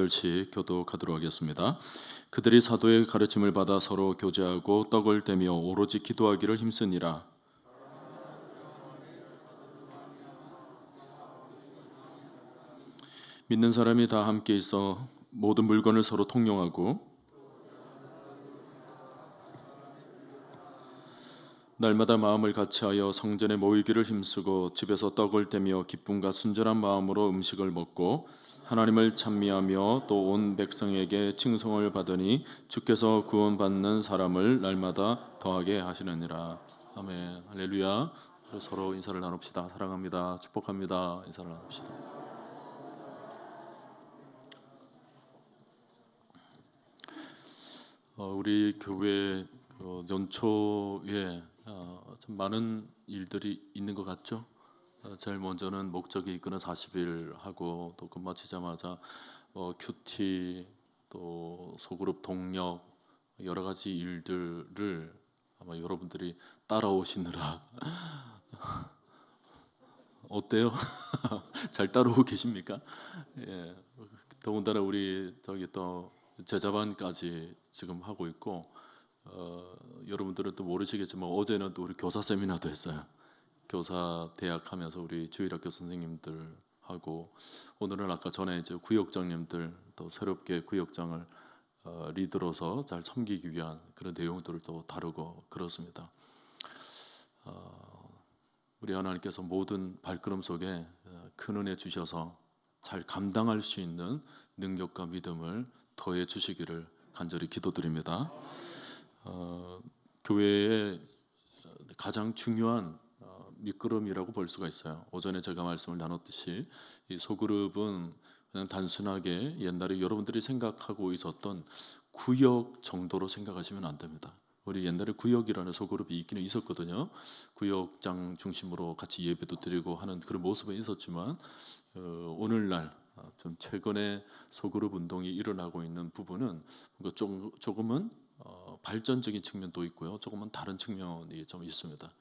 절씩 교독하도록 하겠습니다. 그들이 사도의 가르침을 받아 서로 교제하고 떡을 떼며 오로지 기도하기를 힘쓰니라. 믿는 사람이 다 함께 있어 모든 물건을 서로 통용하고 날마다 마음을 같이하여 성전에 모이기를 힘쓰고 집에서 떡을 떼며 기쁨과 순전한 마음으로 음식을 먹고 하나님을 찬미하며 또 온 백성에게 칭송을 받으니 주께서 구원받는 사람을 날마다 더하게 하시느니라. 아멘. 할렐루야. 서로 인사를 나눕시다. 사랑합니다. 축복합니다. 인사를 나눕시다. 우리 교회 연초에 좀 많은 일들이 있는 것 같죠. 제일 먼저는 목적이 이끄는 40일 하고 또 끝마치자마자 큐티 또 소그룹 동력 여러 가지 일들을 아마 여러분들이 따라오시느라 어때요? 잘 따라오고 계십니까? 예. 더군다나 우리 저기 또 제자반까지 지금 하고 있고 여러분들은 또 모르시겠지만 어제는 또 우리 교사 세미나도 했어요. 교사 대학 하면서 우리 주일학교 선생님들 하고 오늘은 아까 전에 이제 구역장님들 또 새롭게 구역장을 리더로서 잘 섬기기 위한 그런 내용들을 또 다루고 그렇습니다. 우리 하나님께서 모든 발걸음 속에 큰 은혜 주셔서 잘 감당할 수 있는 능력과 믿음을 더해 주시기를 간절히 기도드립니다. 교회의 가장 중요한 밑거름이라고 볼 수가 있어요. 오전에 제가 말씀을 나눴듯이 이 소그룹은 그냥 단순하게 옛날에 여러분들이 생각하고 있었던 구역 정도로 생각하시면 안 됩니다. 우리 옛날에 구역이라는 소그룹이 있기는 있었거든요. 구역장 중심으로 같이 예배도 드리고 하는 그런 모습은 있었지만 오늘날 좀 최근에 소그룹 운동이 일어나고 있는 부분은 조금은 발전적인 측면도 있고요. 조금은 다른 측면이 좀 있습니다.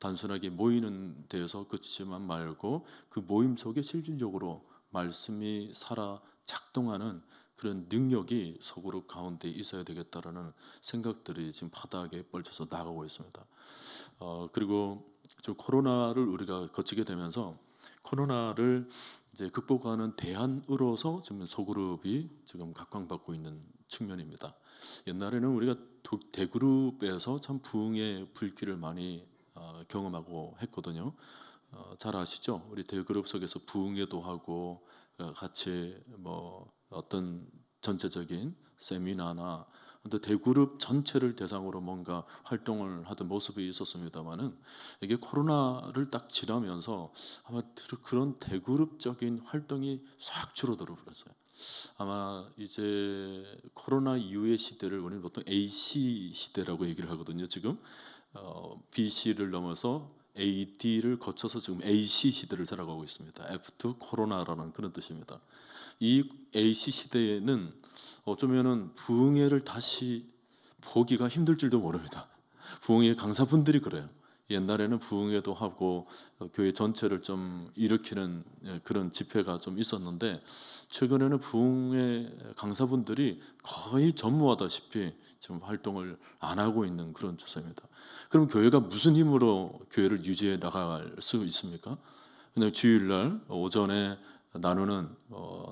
단순하게 모이는 데에서 그치지만 말고 그 모임 속에 실질적으로 말씀이 살아 작동하는 그런 능력이 소그룹 가운데 있어야 되겠다라는 생각들이 지금 바닥에 뻗쳐서 나가고 있습니다. 그리고 저 코로나를 우리가 거치게 되면서 코로나를 이제 극복하는 대안으로서 지금 소그룹이 지금 각광받고 있는 측면입니다. 옛날에는 우리가 대그룹에서 참 부흥의 불길을 많이 경험하고 했거든요. 잘 아시죠? 우리 대그룹 속에서 부흥회도 하고 같이 뭐 어떤 전체적인 세미나나 대그룹 전체를 대상으로 뭔가 활동을 하던 모습이 있었습니다만은 이게 코로나를 딱 지나면서 아마 그런 대그룹적인 활동이 싹 줄어들어 버렸어요. 아마 이제 코로나 이후의 시대를 우리는 보통 AC 시대라고 얘기를 하거든요. 지금 BC를 넘어서 AD를 거쳐서 지금 AC 시대를 살아가고 있습니다. After 코로나라는 그런 뜻입니다. 이 AC 시대에는 어쩌면은 부흥회를 다시 보기가 힘들 줄도 모릅니다. 부흥회 강사분들이 그래요. 옛날에는 부흥회도 하고 교회 전체를 좀 일으키는 그런 집회가 좀 있었는데 최근에는 부흥회 강사분들이 거의 전무하다시피 지금 활동을 안 하고 있는 그런 추세입니다. 그럼 교회가 무슨 힘으로 교회를 유지해 나갈 수 있습니까? 그냥 주일날 오전에 나누는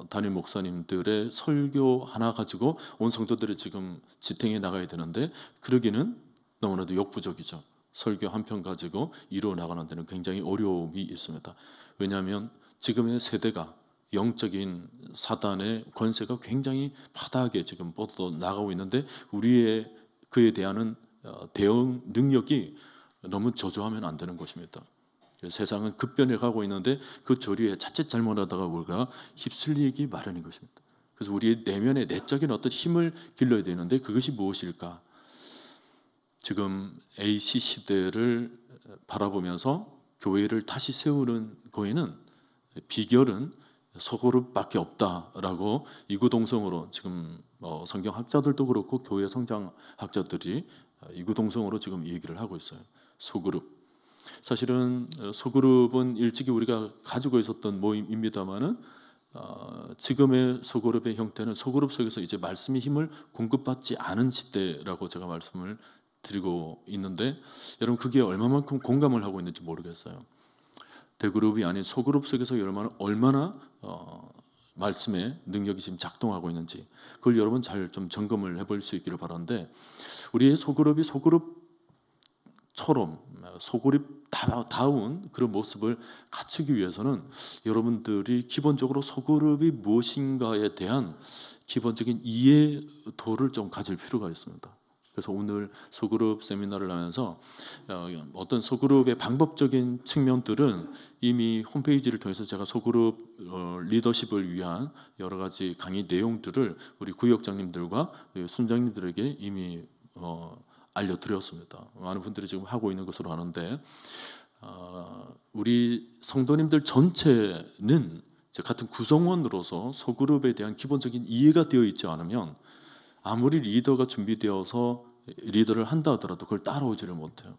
담임 목사님들의 설교 하나 가지고 온 성도들이 지금 지탱해 나가야 되는데 그러기는 너무나도 역부족이죠. 설교 한 편 가지고 이루어 나가는 데는 굉장히 어려움이 있습니다. 왜냐하면 지금의 세대가 영적인 사단의 권세가 굉장히 바닥에 지금 뻗어 나가고 있는데 우리의 그에 대한 대응 능력이 너무 저조하면 안 되는 것입니다. 세상은 급변해 가고 있는데 그 조리에 자칫 잘못하다가 우리가 휩쓸리기 마련인 것입니다. 그래서 우리의 내면의 내적인 어떤 힘을 길러야 되는데 그것이 무엇일까? 지금 AC 시대를 바라보면서 교회를 다시 세우는 거에는 비결은 소그룹밖에 없다라고 이구동성으로 지금 성경학자들도 그렇고 교회 성장학자들이 이구동성으로 지금 얘기를 하고 있어요. 소그룹. 사실은 소그룹은 일찍이 우리가 가지고 있었던 모임입니다만은 지금의 소그룹의 형태는 소그룹 속에서 이제 말씀의 힘을 공급받지 않은 시대라고 제가 말씀을 드리고 있는데, 여러분 그게 얼마만큼 공감을 하고 있는지 모르겠어요. 대그룹이 아닌 소그룹 속에서 얼마나 말씀의 능력이 지금 작동하고 있는지, 그걸 여러분 잘 좀 점검을 해볼 수 있기를 바라는데, 우리의 소그룹이 소그룹처럼 소그룹다운 그런 모습을 갖추기 위해서는 여러분들이 기본적으로 소그룹이 무엇인가에 대한 기본적인 이해도를 좀 가질 필요가 있습니다. 그래서 오늘 소그룹 세미나를 하면서 어떤 소그룹의 방법적인 측면들은 이미 홈페이지를 통해서 제가 소그룹 리더십을 위한 여러 가지 강의 내용들을 우리 구역장님들과 순장님들에게 이미 알려드렸습니다. 많은 분들이 지금 하고 있는 것으로 아는데, 우리 성도님들 전체는 같은 구성원으로서 소그룹에 대한 기본적인 이해가 되어 있지 않으면 아무리 리더가 준비되어서 리더를 한다 하더라도 그걸 따라오지를 못해요.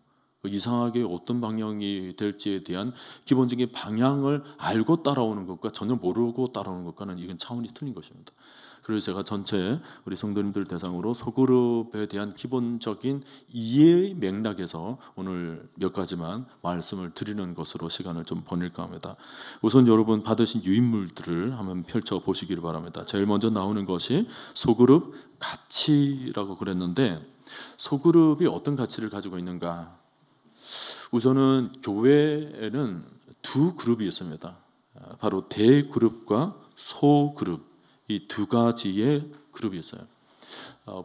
이상하게 어떤 방향이 될지에 대한 기본적인 방향을 알고 따라오는 것과 전혀 모르고 따라오는 것과는 이건 차원이 틀린 것입니다. 그래서 제가 전체 우리 성도님들 대상으로 소그룹에 대한 기본적인 이해의 맥락에서 오늘 몇 가지만 말씀을 드리는 것으로 시간을 좀 보낼까 합니다. 우선 여러분 받으신 유인물들을 한번 펼쳐 보시기를 바랍니다. 제일 먼저 나오는 것이 소그룹 가치라고 그랬는데, 소그룹이 어떤 가치를 가지고 있는가? 우선은 교회에는 두 그룹이 있습니다. 바로 대그룹과 소그룹, 이 두 가지의 그룹이 있어요.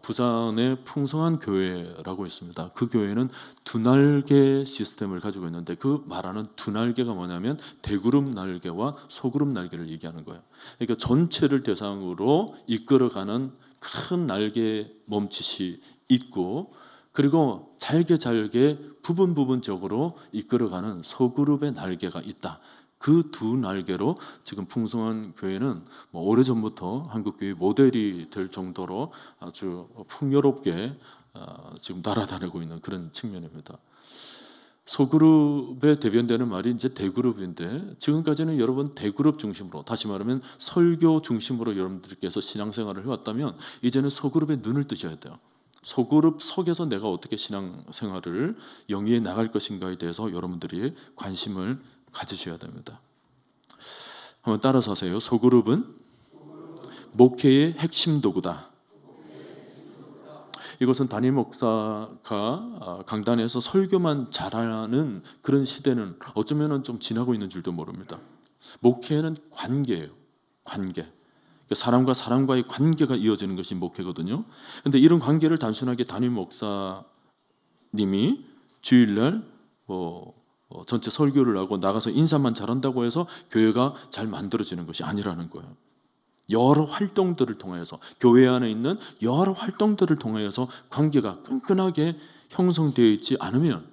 부산에 풍성한 교회라고 있습니다. 그 교회는 두 날개 시스템을 가지고 있는데, 그 말하는 두 날개가 뭐냐면 대그룹 날개와 소그룹 날개를 얘기하는 거예요. 그러니까 전체를 대상으로 이끌어가는 큰 날개 몸짓이 있고, 그리고 잘게 부분적으로 이끌어가는 소그룹의 날개가 있다. 그 두 날개로 지금 풍성한 교회는 오래전부터 한국교회 모델이 될 정도로 아주 풍요롭게 지금 날아다니고 있는 그런 측면입니다. 소그룹에 대변되는 말이 이제 대그룹인데, 지금까지는 여러분 대그룹 중심으로, 다시 말하면 설교 중심으로 여러분들께서 신앙생활을 해왔다면, 이제는 소그룹에 눈을 뜨셔야 돼요. 소그룹 속에서 내가 어떻게 신앙생활을 영위해 나갈 것인가에 대해서 여러분들이 관심을 가지셔야 됩니다. 한번 따라서 하세요. 소그룹은 목회의 핵심 도구다. 이것은 담임 목사가 강단에서 설교만 잘하는 그런 시대는 어쩌면 좀 지나고 있는 줄도 모릅니다. 목회는 관계예요. 관계. 사람과 사람과의 관계가 이어지는 것이 목회거든요. 그런데 이런 관계를 단순하게 담임 목사님이 주일날 전체 설교를 하고 나가서 인사만 잘한다고 해서 교회가 잘 만들어지는 것이 아니라는 거예요. 여러 활동들을 통해서, 교회 안에 있는 여러 활동들을 통해서 관계가 끈끈하게 형성되어 있지 않으면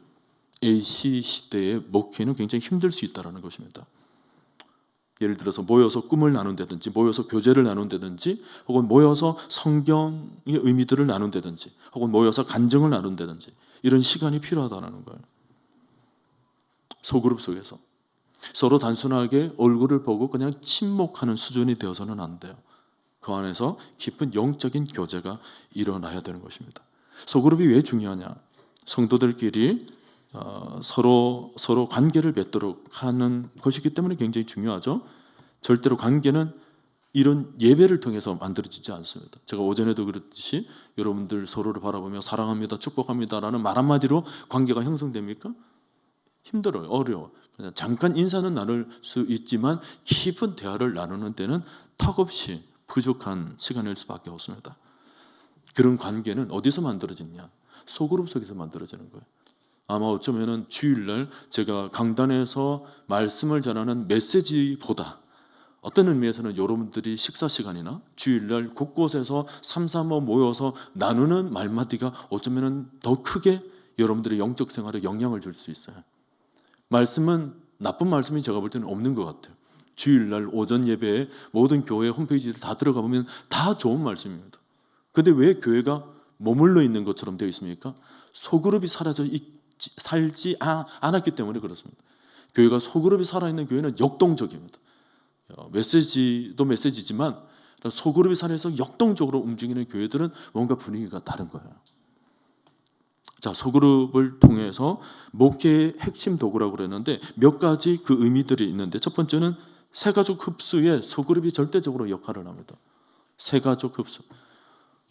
AC 시대의 목회는 굉장히 힘들 수 있다는 것입니다. 예를 들어서 모여서 꿈을 나눈다든지, 모여서 교제를 나눈다든지, 혹은 모여서 성경의 의미들을 나눈다든지, 혹은 모여서 간증을 나눈다든지, 이런 시간이 필요하다는 거예요. 소그룹 속에서 서로 단순하게 얼굴을 보고 그냥 침묵하는 수준이 되어서는 안 돼요. 그 안에서 깊은 영적인 교제가 일어나야 되는 것입니다. 소그룹이 왜 중요하냐? 성도들끼리 서로 관계를 맺도록 하는 것이기 때문에 굉장히 중요하죠. 절대로 관계는 이런 예배를 통해서 만들어지지 않습니다. 제가 오전에도 그랬듯이 여러분들 서로를 바라보며 사랑합니다, 축복합니다라는 말 한마디로 관계가 형성됩니까? 힘들어요. 어려워. 그냥 잠깐 인사는 나눌 수 있지만 깊은 대화를 나누는 데는 턱없이 부족한 시간일 수밖에 없습니다. 그런 관계는 어디서 만들어지냐? 소그룹 속에서 만들어지는 거예요. 아마 어쩌면 주일날 제가 강단에서 말씀을 전하는 메시지보다 어떤 의미에서는 여러분들이 식사 시간이나 주일날 곳곳에서 삼삼오 모여서 나누는 말마디가 어쩌면 더 크게 여러분들의 영적 생활에 영향을 줄 수 있어요. 말씀은 나쁜 말씀이 제가 볼 때는 없는 것 같아요. 주일날 오전 예배에 모든 교회 홈페이지를 다 들어가 보면 다 좋은 말씀입니다. 그런데 왜 교회가 머물러 있는 것처럼 되어 있습니까? 소그룹이 살지 않았기 때문에 그렇습니다. 교회가 소그룹이 살아있는 교회는 역동적입니다. 메시지도 메시지지만 소그룹이 산에서 역동적으로 움직이는 교회들은 뭔가 분위기가 다른 거예요. 자, 소그룹을 통해서 목회의 핵심 도구라고 그랬는데 몇 가지 그 의미들이 있는데, 첫 번째는 새가족 흡수에 소그룹이 절대적으로 역할을 합니다. 새가족 흡수.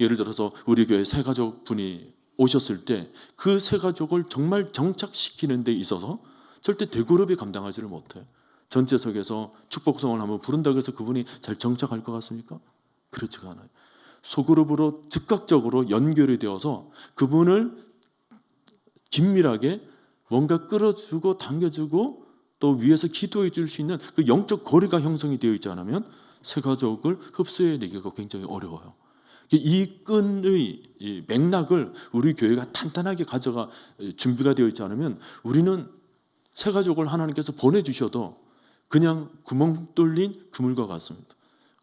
예를 들어서 우리 교회 새가족 분이 오셨을 때 그 새가족을 정말 정착시키는 데 있어서 절대 대그룹이 감당하지를 못해. 전체석에서 축복성을 한번 부른다고 해서 그분이 잘 정착할 것 같습니까? 그렇지가 않아요. 소그룹으로 즉각적으로 연결이 되어서 그분을 긴밀하게 뭔가 끌어주고 당겨주고 또 위에서 기도해 줄 수 있는 그 영적 거리가 형성이 되어 있지 않으면 새가족을 흡수해내기가 굉장히 어려워요. 이 끈의 이 맥락을 우리 교회가 탄탄하게 가져가 준비가 되어 있지 않으면 우리는 새가족을 하나님께서 보내주셔도 그냥 구멍 뚫린 그물과 같습니다.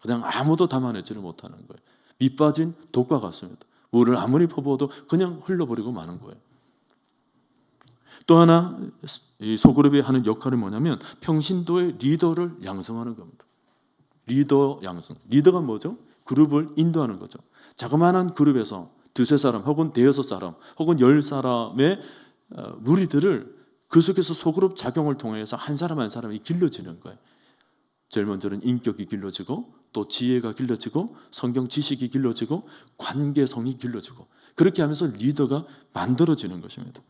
그냥 아무도 담아내지를 못하는 거예요. 밑 빠진 독과 같습니다. 물을 아무리 퍼부어도 그냥 흘러버리고 마는 거예요. 또 하나 이 소그룹이 하는 역할이 뭐냐면 평신도의 리더를 양성하는 겁니다. 리더 양성. 리더가 뭐죠? 그룹을 인도하는 거죠. 자그마한 그룹에서 두세 사람 혹은 대여섯 사람 혹은 10사람의 무리들을 그 속에서 소그룹 작용을 통해서 한 사람 한 사람이 길러지는 거예요. 제일 먼저는 인격이 길러지고 또 지혜가 길러지고 성경 지식이 길러지고 관계성이 길러지고 그렇게 하면서 리더가 만들어지는 것입니다.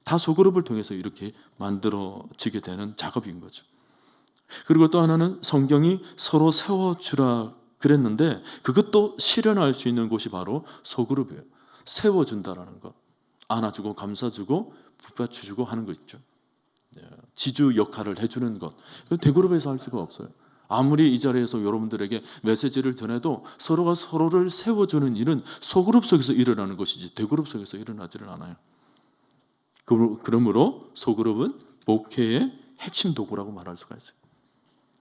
다 소그룹을 통해서 이렇게 만들어지게 되는 작업인 거죠. 그리고 또 하나는 성경이 서로 세워주라 그랬는데 그것도 실현할 수 있는 곳이 바로 소그룹이에요. 세워준다라는 것. 안아주고 감싸주고 붙받쳐주고 하는 거 있죠. 지주 역할을 해주는 것. 대그룹에서 할 수가 없어요. 아무리 이 자리에서 여러분들에게 메시지를 전해도 서로가 서로를 세워주는 일은 소그룹 속에서 일어나는 것이지 대그룹 속에서 일어나지를 않아요. 그러므로 소그룹은 목회의 핵심 도구라고 말할 수가 있어요.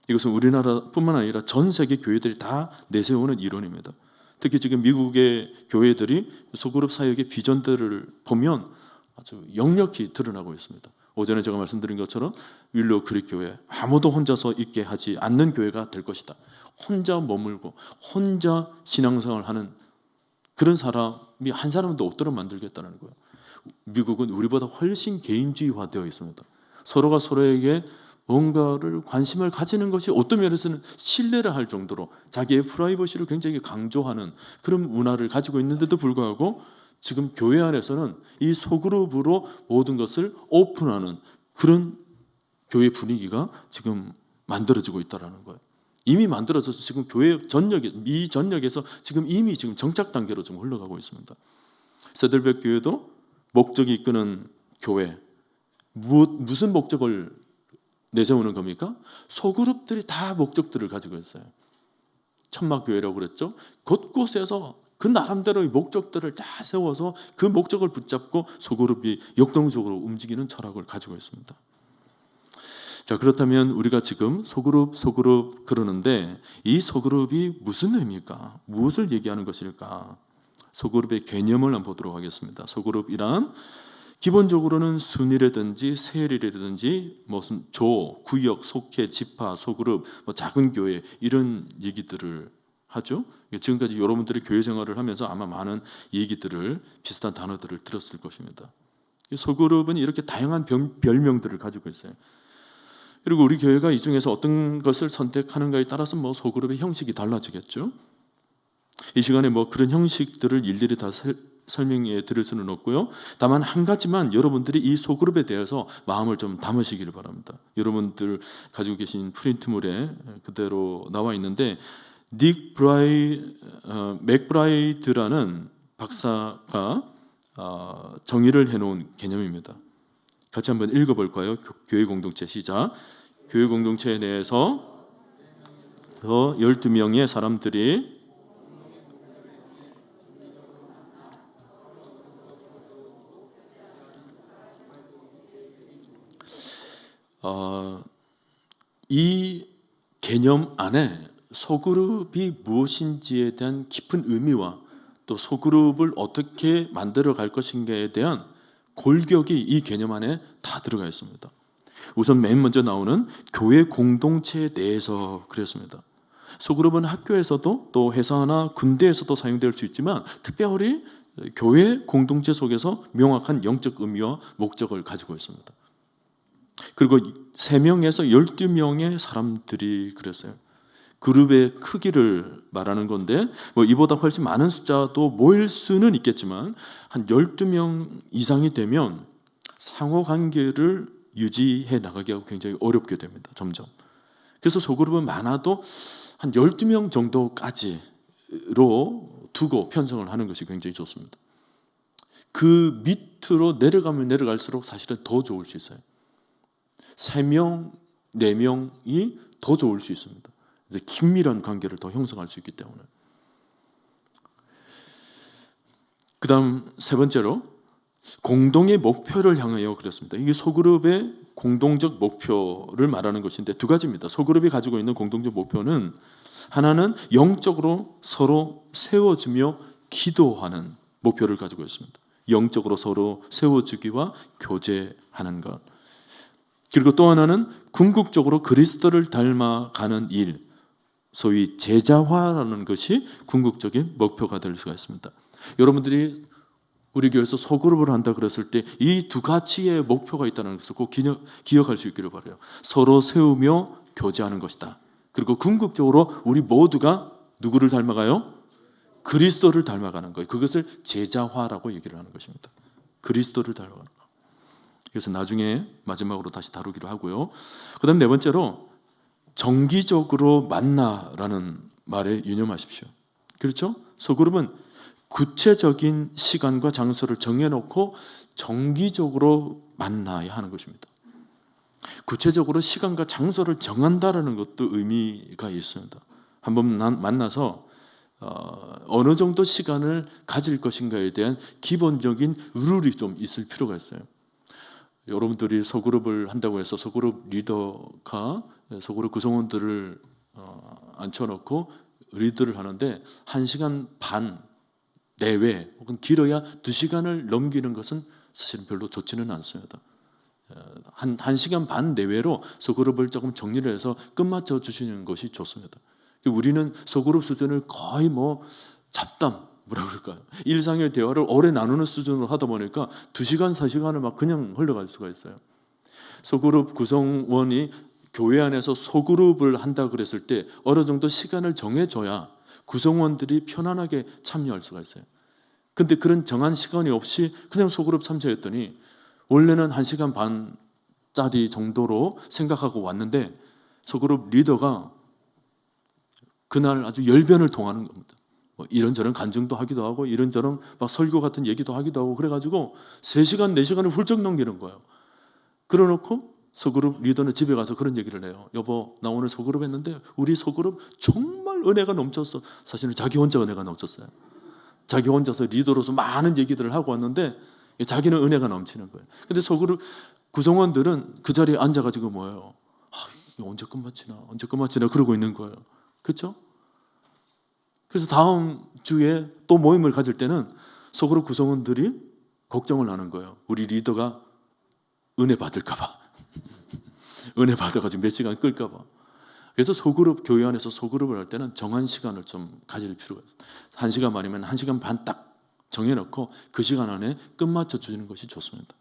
이것은 우리나라뿐만 아니라 전 세계 교회들이 다 내세우는 이론입니다. 특히 지금 미국의 교회들이 소그룹 사역의 비전들을 보면 아주 역력히 드러나고 있습니다. 오전에 제가 말씀드린 것처럼 윌로우 크릭 교회, 아무도 혼자서 있게 하지 않는 교회가 될 것이다. 혼자 머물고 혼자 신앙생활을 하는 그런 사람이 한 사람도 없도록 만들겠다는 거예요. 미국은 우리보다 훨씬 개인주의화되어 있습니다. 서로가 서로에게 뭔가를 관심을 가지는 것이 어떤 면에서는 신뢰를 할 정도로 자기의 프라이버시를 굉장히 강조하는 그런 문화를 가지고 있는데도 불구하고 지금 교회 안에서는 이 소그룹으로 모든 것을 오픈하는 그런 교회 분위기가 지금 만들어지고 있다는 거예요. 이미 만들어져서 지금 교회 전역에 미 전역에서 지금 이미 지금 정착 단계로 좀 흘러가고 있습니다. 세들백 교회도 목적이 이끄는 교회, 무슨 목적을 내세우는 겁니까? 소그룹들이 다 목적들을 가지고 있어요. 천막교회라고 그랬죠. 곳곳에서 그 나름대로의 목적들을 다 세워서 그 목적을 붙잡고 소그룹이 역동적으로 움직이는 철학을 가지고 있습니다. 자, 그렇다면 우리가 지금 소그룹 그러는데 이 소그룹이 무슨 의미일까? 무엇을 얘기하는 것일까? 소그룹의 개념을 한번 보도록 하겠습니다. 소그룹이란 기본적으로는 순위라든지 세율이라든지 무슨 조, 구역, 속해, 지파, 소그룹, 작은 교회 이런 얘기들을 하죠. 지금까지 여러분들이 교회 생활을 하면서 아마 많은 얘기들을 비슷한 단어들을 들었을 것입니다. 소그룹은 이렇게 다양한 별명들을 가지고 있어요. 그리고 우리 교회가 이 중에서 어떤 것을 선택하는가에 따라서 소그룹의 형식이 달라지겠죠. 이 시간에 그런 형식들을 일일이 다 설명해 드릴 수는 없고요. 다만 한 가지만 여러분들이 이 소그룹에 대해서 마음을 좀 담으시기를 바랍니다. 여러분들 가지고 계신 프린트물에 그대로 나와 있는데 닉 맥브라이드라는 박사가 정의를 해놓은 개념입니다. 같이 한번 읽어볼까요? 교회 공동체 시작. 교회 공동체 내에서 더 12명의 사람들이 이 개념 안에 소그룹이 무엇인지에 대한 깊은 의미와 또 소그룹을 어떻게 만들어 갈 것인가에 대한 골격이 이 개념 안에 다 들어가 있습니다. 우선 맨 먼저 나오는 교회 공동체 내에서 그랬습니다. 소그룹은 학교에서도 또 회사나 군대에서도 사용될 수 있지만 특별히 교회 공동체 속에서 명확한 영적 의미와 목적을 가지고 있습니다. 그리고 3명에서 12명의 사람들이 그랬어요. 그룹의 크기를 말하는 건데 뭐 이보다 훨씬 많은 숫자도 모일 수는 있겠지만 한 12명 이상이 되면 상호 관계를 유지해 나가기가 굉장히 어렵게 됩니다. 점점. 그래서 소그룹은 많아도 한 12명 정도까지로 두고 편성을 하는 것이 굉장히 좋습니다. 그 밑으로 내려가면 내려갈수록 사실은 더 좋을 수 있어요. 3명, 4명이 더 좋을 수 있습니다. 긴밀한 관계를 더 형성할 수 있기 때문에. 그 다음 세 번째로 공동의 목표를 향하여 그랬습니다. 이게 소그룹의 공동적 목표를 말하는 것인데 두 가지입니다. 소그룹이 가지고 있는 공동적 목표는 하나는 영적으로 서로 세워주며 기도하는 목표를 가지고 있습니다. 영적으로 서로 세워주기와 교제하는 것. 그리고 또 하나는 궁극적으로 그리스도를 닮아가는 일, 소위 제자화라는 것이 궁극적인 목표가 될 수가 있습니다. 여러분들이 우리 교회에서 소그룹을 한다 그랬을 때 이 두 가지의 목표가 있다는 것을 꼭 기억할 수 있기를 바라요. 서로 세우며 교제하는 것이다. 그리고 궁극적으로 우리 모두가 누구를 닮아가요? 그리스도를 닮아가는 거예요. 그것을 제자화라고 얘기를 하는 것입니다. 그리스도를 닮아가는 거. 그래서 나중에 마지막으로 다시 다루기로 하고요. 그 다음 네 번째로 정기적으로 만나라는 말에 유념하십시오. 그렇죠? 소그룹은 구체적인 시간과 장소를 정해놓고 정기적으로 만나야 하는 것입니다. 구체적으로 시간과 장소를 정한다라는 것도 의미가 있습니다. 한번 만나서 어느 정도 시간을 가질 것인가에 대한 기본적인 룰이 좀 있을 필요가 있어요. 여러분들이 소그룹을 한다고 해서 소그룹 리더가 소그룹 구성원들을 앉혀놓고 리더를 하는데 1시간 반 내외 혹은 길어야 2시간을 넘기는 것은 사실은 별로 좋지는 않습니다. 한 1시간 반 내외로 소그룹을 조금 정리를 해서 끝마쳐 주시는 것이 좋습니다. 우리는 소그룹 수준을 거의 뭐 잡담 뭐라 그럴까요? 일상의 대화를 오래 나누는 수준으로 하다 보니까 2시간, 4시간을 막 그냥 흘러갈 수가 있어요. 소그룹 구성원이 교회 안에서 소그룹을 한다 그랬을 때 어느 정도 시간을 정해줘야 구성원들이 편안하게 참여할 수가 있어요. 근데 그런 정한 시간이 없이 그냥 소그룹 참여했더니 원래는 1시간 반짜리 정도로 생각하고 왔는데 소그룹 리더가 그날 아주 열변을 통하는 겁니다. 뭐 이런저런 간증도 하기도 하고 이런저런 막 설교 같은 얘기도 하기도 하고 그래가지고 3시간, 4시간을 훌쩍 넘기는 거예요. 그러놓고 소그룹 리더는 집에 가서 그런 얘기를 해요. 여보, 나 오늘 소그룹 했는데 우리 소그룹 정말 은혜가 넘쳤어. 사실은 자기 혼자 은혜가 넘쳤어요. 자기 혼자서 리더로서 많은 얘기들을 하고 왔는데 자기는 은혜가 넘치는 거예요. 근데 소그룹 구성원들은 그 자리에 앉아가지고 뭐예요? 이게 언제 끝마치나 그러고 있는 거예요. 그렇죠? 그래서 다음 주에 또 모임을 가질 때는 소그룹 구성원들이 걱정을 하는 거예요. 우리 리더가 은혜 받을까 봐. 은혜 받아가지고 몇 시간 끌까 봐. 그래서 소그룹, 교회 안에서 소그룹을 할 때는 정한 시간을 좀 가질 필요가 있어요. 1시간 반이면 1시간 반 딱 정해놓고 그 시간 안에 끝마쳐 주는 것이 좋습니다.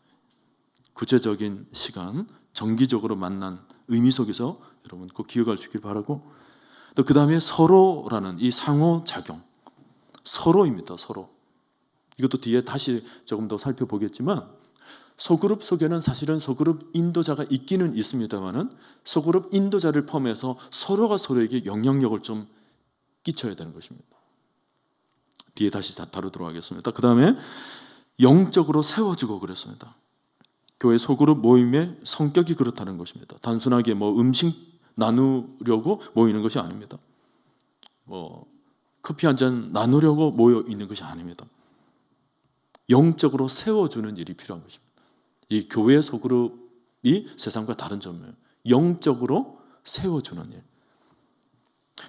구체적인 시간, 정기적으로 만난 의미 속에서 여러분 꼭 기억할 수 있길 바라고, 또 그 다음에 서로라는 이 상호작용, 서로입니다. 서로. 이것도 뒤에 다시 조금 더 살펴보겠지만 소그룹 속에는 사실은 소그룹 인도자가 있기는 있습니다만은 소그룹 인도자를 포함해서 서로가 서로에게 영향력을 좀 끼쳐야 되는 것입니다. 뒤에 다시 다루도록 하겠습니다. 그 다음에 영적으로 세워지고 그랬습니다. 교회 소그룹 모임의 성격이 그렇다는 것입니다. 단순하게 뭐 음식 나누려고 모이는 것이 아닙니다. 뭐 커피 한 잔 나누려고 모여 있는 것이 아닙니다. 영적으로 세워주는 일이 필요한 것입니다. 이 교회 소그룹이 세상과 다른 점이에요. 영적으로 세워주는 일.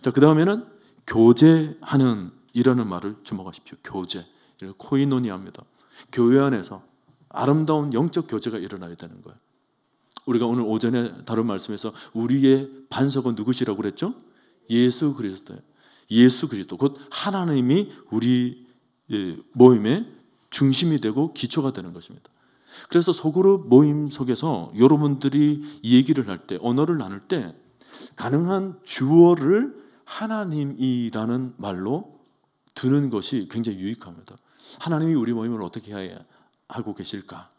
자, 그 다음에는 교제하는 이라는 말을 주목하십시오. 교제, 이를 코이노니아입니다. 교회 안에서 아름다운 영적 교제가 일어나야 되는 거예요. 우리가 오늘 오전에 다룬 말씀에서 우리의 반석은 누구시라고 그랬죠? 예수 그리스도예요. 예수 그리스도 곧 하나님이 우리 모임의 중심이 되고 기초가 되는 것입니다. 그래서 소그룹 모임 속에서 여러분들이 얘기를 할 때, 언어를 나눌 때 가능한 주어를 하나님이라는 말로 두는 것이 굉장히 유익합니다. 하나님이 우리 모임을 어떻게 하고 계실까?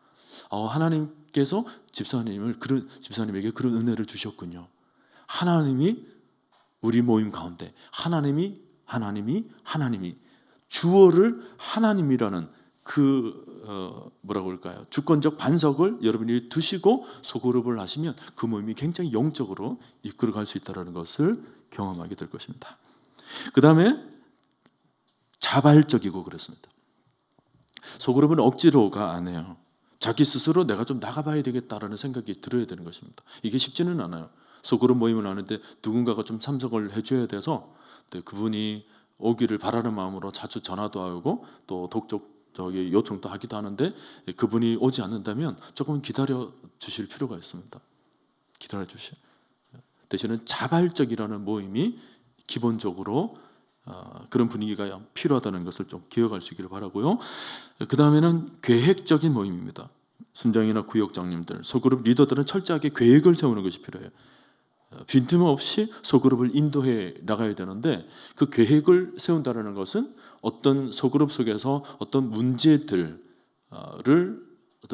하나님께서 집사님에게 그런 은혜를 주셨군요. 하나님이 우리 모임 가운데 하나님이 주어를 하나님이라는 뭐라고 할까요? 주권적 반석을 여러분이 두시고 소그룹을 하시면 그 모임이 굉장히 영적으로 이끌어갈 수 있다는 것을 경험하게 될 것입니다. 그 다음에 자발적이고 그렇습니다. 소그룹은 억지로가 안 해요. 자기 스스로 내가 좀 나가봐야 되겠다라는 생각이 들어야 되는 것입니다. 이게 쉽지는 않아요. 소그룹 모임을 하는데 누군가가 좀 참석을 해줘야 돼서 그분이 오기를 바라는 마음으로 자주 전화도 하고 또 요청도 하기도 하는데 그분이 오지 않는다면 조금 기다려 주실 필요가 있습니다. 기다려 주시. 대신에 자발적이라는 모임이 기본적으로 그런 분위기가 필요하다는 것을 좀 기억할 수 있기를 바라고요. 그 다음에는 계획적인 모임입니다. 순장이나 구역장님들, 소그룹 리더들은 철저하게 계획을 세우는 것이 필요해요. 빈틈없이 소그룹을 인도해 나가야 되는데 그 계획을 세운다는 것은 어떤 소그룹 속에서 어떤 문제들을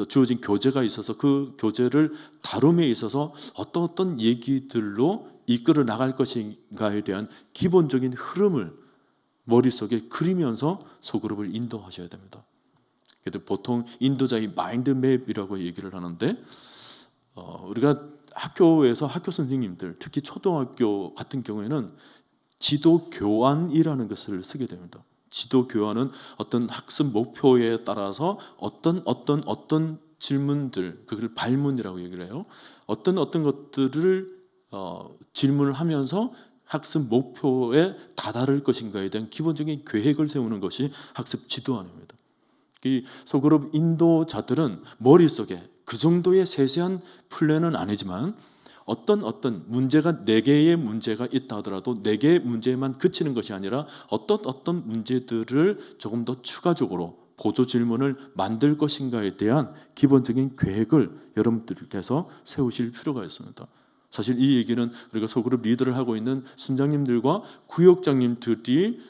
주어진 교재가 있어서 그 교재를 다룸에 있어서 어떤 얘기들로 이끌어 나갈 것인가에 대한 기본적인 흐름을 머릿속에 그리면서 소그룹을 인도하셔야 됩니다. 그래도 보통 인도자의 마인드맵이라고 얘기를 하는데 우리가 학교에서 학교 선생님들 특히 초등학교 같은 경우에는 지도 교환이라는 것을 쓰게 됩니다. 지도 교환은 어떤 학습 목표에 따라서 어떤 질문들, 그걸 발문이라고 얘기를 해요. 어떤 것들을 질문을 하면서 학습 목표에 다다를 것인가에 대한 기본적인 계획을 세우는 것이 학습 지도안입니다. 이 소그룹 인도자들은 머릿속에 그 정도의 세세한 플랜은 아니지만 어떤 문제가 4개의 문제가 있다 하더라도 4개의 문제에만 그치는 것이 아니라 어떤 문제들을 조금 더 추가적으로 보조 질문을 만들 것인가에 대한 기본적인 계획을 여러분들께서 세우실 필요가 있습니다. 사실 이 얘기는 우리가 소그룹 리더를 하고 있는 순장님들과 구역장님들이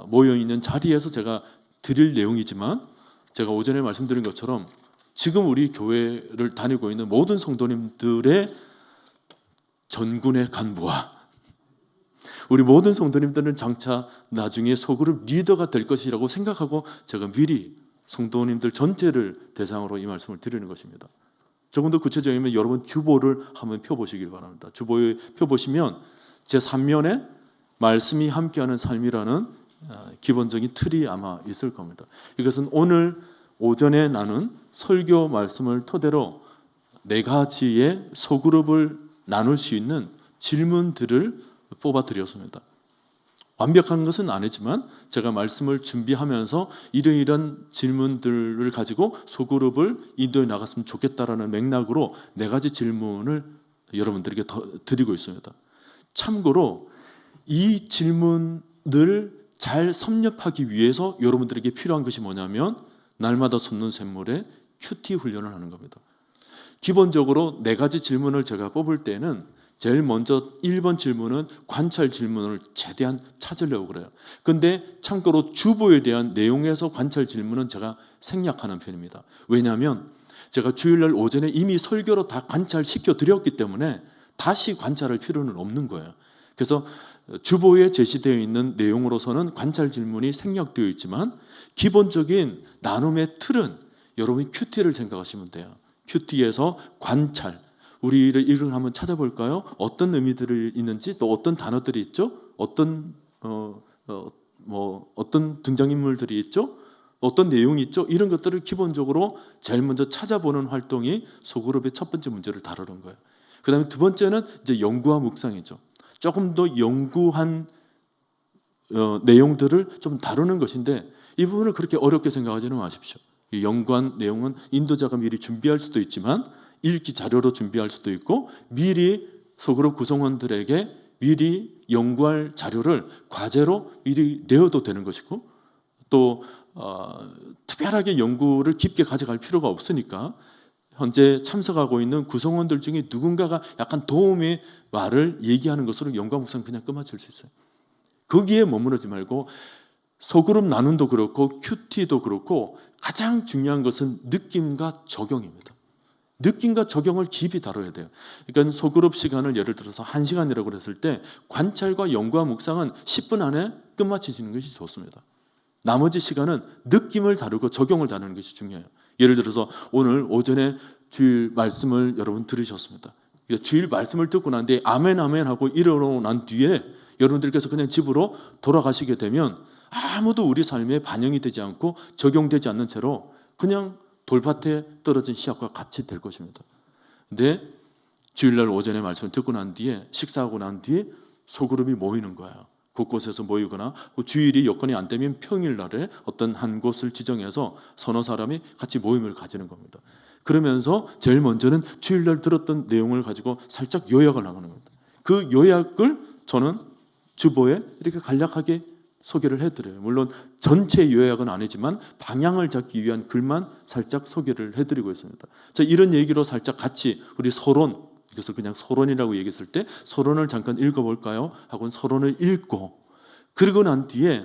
모여있는 자리에서 제가 드릴 내용이지만 제가 오전에 말씀드린 것처럼 지금 우리 교회를 다니고 있는 모든 성도님들의 전군의 간부와 우리 모든 성도님들은 장차 나중에 소그룹 리더가 될 것이라고 생각하고 제가 미리 성도님들 전체를 대상으로 이 말씀을 드리는 것입니다. 조금 더 구체적이면 여러분 주보를 한번 펴보시길 바랍니다. 주보에 펴보시면 제 3면에 말씀이 함께하는 삶이라는 기본적인 틀이 아마 있을 겁니다. 이것은 오늘 오전에 나눈 설교 말씀을 토대로 4가지의 소그룹을 나눌 수 있는 질문들을 뽑아드렸습니다. 완벽한 것은 아니지만 제가 말씀을 준비하면서 이러이러한 질문들을 가지고 소그룹을 인도해 나갔으면 좋겠다라는 맥락으로 4가지 질문을 여러분들에게 드리고 있습니다. 참고로 이 질문을 잘 섭렵하기 위해서 여러분들에게 필요한 것이 뭐냐면 날마다 솟는 샘물에 큐티 훈련을 하는 겁니다. 기본적으로 4가지 질문을 제가 뽑을 때는 제일 먼저 1번 질문은 관찰 질문을 최대한 찾으려고 그래요. 근데 참고로 주보에 대한 내용에서 관찰 질문은 제가 생략하는 편입니다. 왜냐하면 제가 주일날 오전에 이미 설교로 다 관찰시켜 드렸기 때문에 다시 관찰할 필요는 없는 거예요. 그래서 주보에 제시되어 있는 내용으로서는 관찰 질문이 생략되어 있지만 기본적인 나눔의 틀은 여러분이 큐티를 생각하시면 돼요. 큐티에서 관찰, 우리를 이걸 한번 찾아볼까요? 어떤 의미들이 있는지, 또 어떤 단어들이 있죠? 어떤 등장인물들이 있죠? 어떤 내용이 있죠? 이런 것들을 기본적으로 제일 먼저 찾아보는 활동이 소그룹의 첫 번째 문제를 다루는 거예요. 그 다음에 두 번째는 이제 연구와 묵상이죠. 조금 더 연구한 내용들을 좀 다루는 것인데 이 부분을 그렇게 어렵게 생각하지는 마십시오. 이 연구한 내용은 인도자가 미리 준비할 수도 있지만 읽기 자료로 준비할 수도 있고 미리 소그룹 구성원들에게 미리 연구할 자료를 과제로 미리 내어도 되는 것이고 또 특별하게 연구를 깊게 가져갈 필요가 없으니까 현재 참석하고 있는 구성원들 중에 누군가가 약간 도움의 말을 얘기하는 것으로 연구와 묵상 그냥 끝마칠 수 있어요. 거기에 머무르지 말고 소그룹 나눔도 그렇고 큐티도 그렇고 가장 중요한 것은 느낌과 적용입니다. 느낌과 적용을 깊이 다뤄야 돼요. 그러니까 소그룹 시간을 예를 들어서 1시간이라고 했을 때 관찰과 연구와 묵상은 10분 안에 끝마치시는 것이 좋습니다. 나머지 시간은 느낌을 다루고 적용을 다루는 것이 중요해요. 예를 들어서 오늘 오전에 주일 말씀을 여러분 들으셨습니다. 주일 말씀을 듣고 난 뒤에 아멘 아멘 하고 일어나고 난 뒤에 여러분들께서 그냥 집으로 돌아가시게 되면 아무도 우리 삶에 반영이 되지 않고 적용되지 않는 채로 그냥 돌밭에 떨어진 씨앗과 같이 될 것입니다. 근데 주일날 오전에 말씀을 듣고 난 뒤에 식사하고 난 뒤에 소그룹이 모이는 거예요. 곳곳에서 모이거나 주일이 여건이 안 되면 평일날에 어떤 한 곳을 지정해서 서너 사람이 같이 모임을 가지는 겁니다. 그러면서 제일 먼저는 주일날 들었던 내용을 가지고 살짝 요약을 나가는 겁니다. 그 요약을 저는 주보에 이렇게 간략하게 소개를 해드려요. 물론 전체 요약은 아니지만 방향을 잡기 위한 글만 살짝 소개를 해드리고 있습니다. 자, 이런 얘기로 살짝 같이 우리 서론, 그래서 그냥 서론이라고 얘기했을 때 서론을 잠깐 읽어볼까요? 하고는 서론을 읽고 그리고 난 뒤에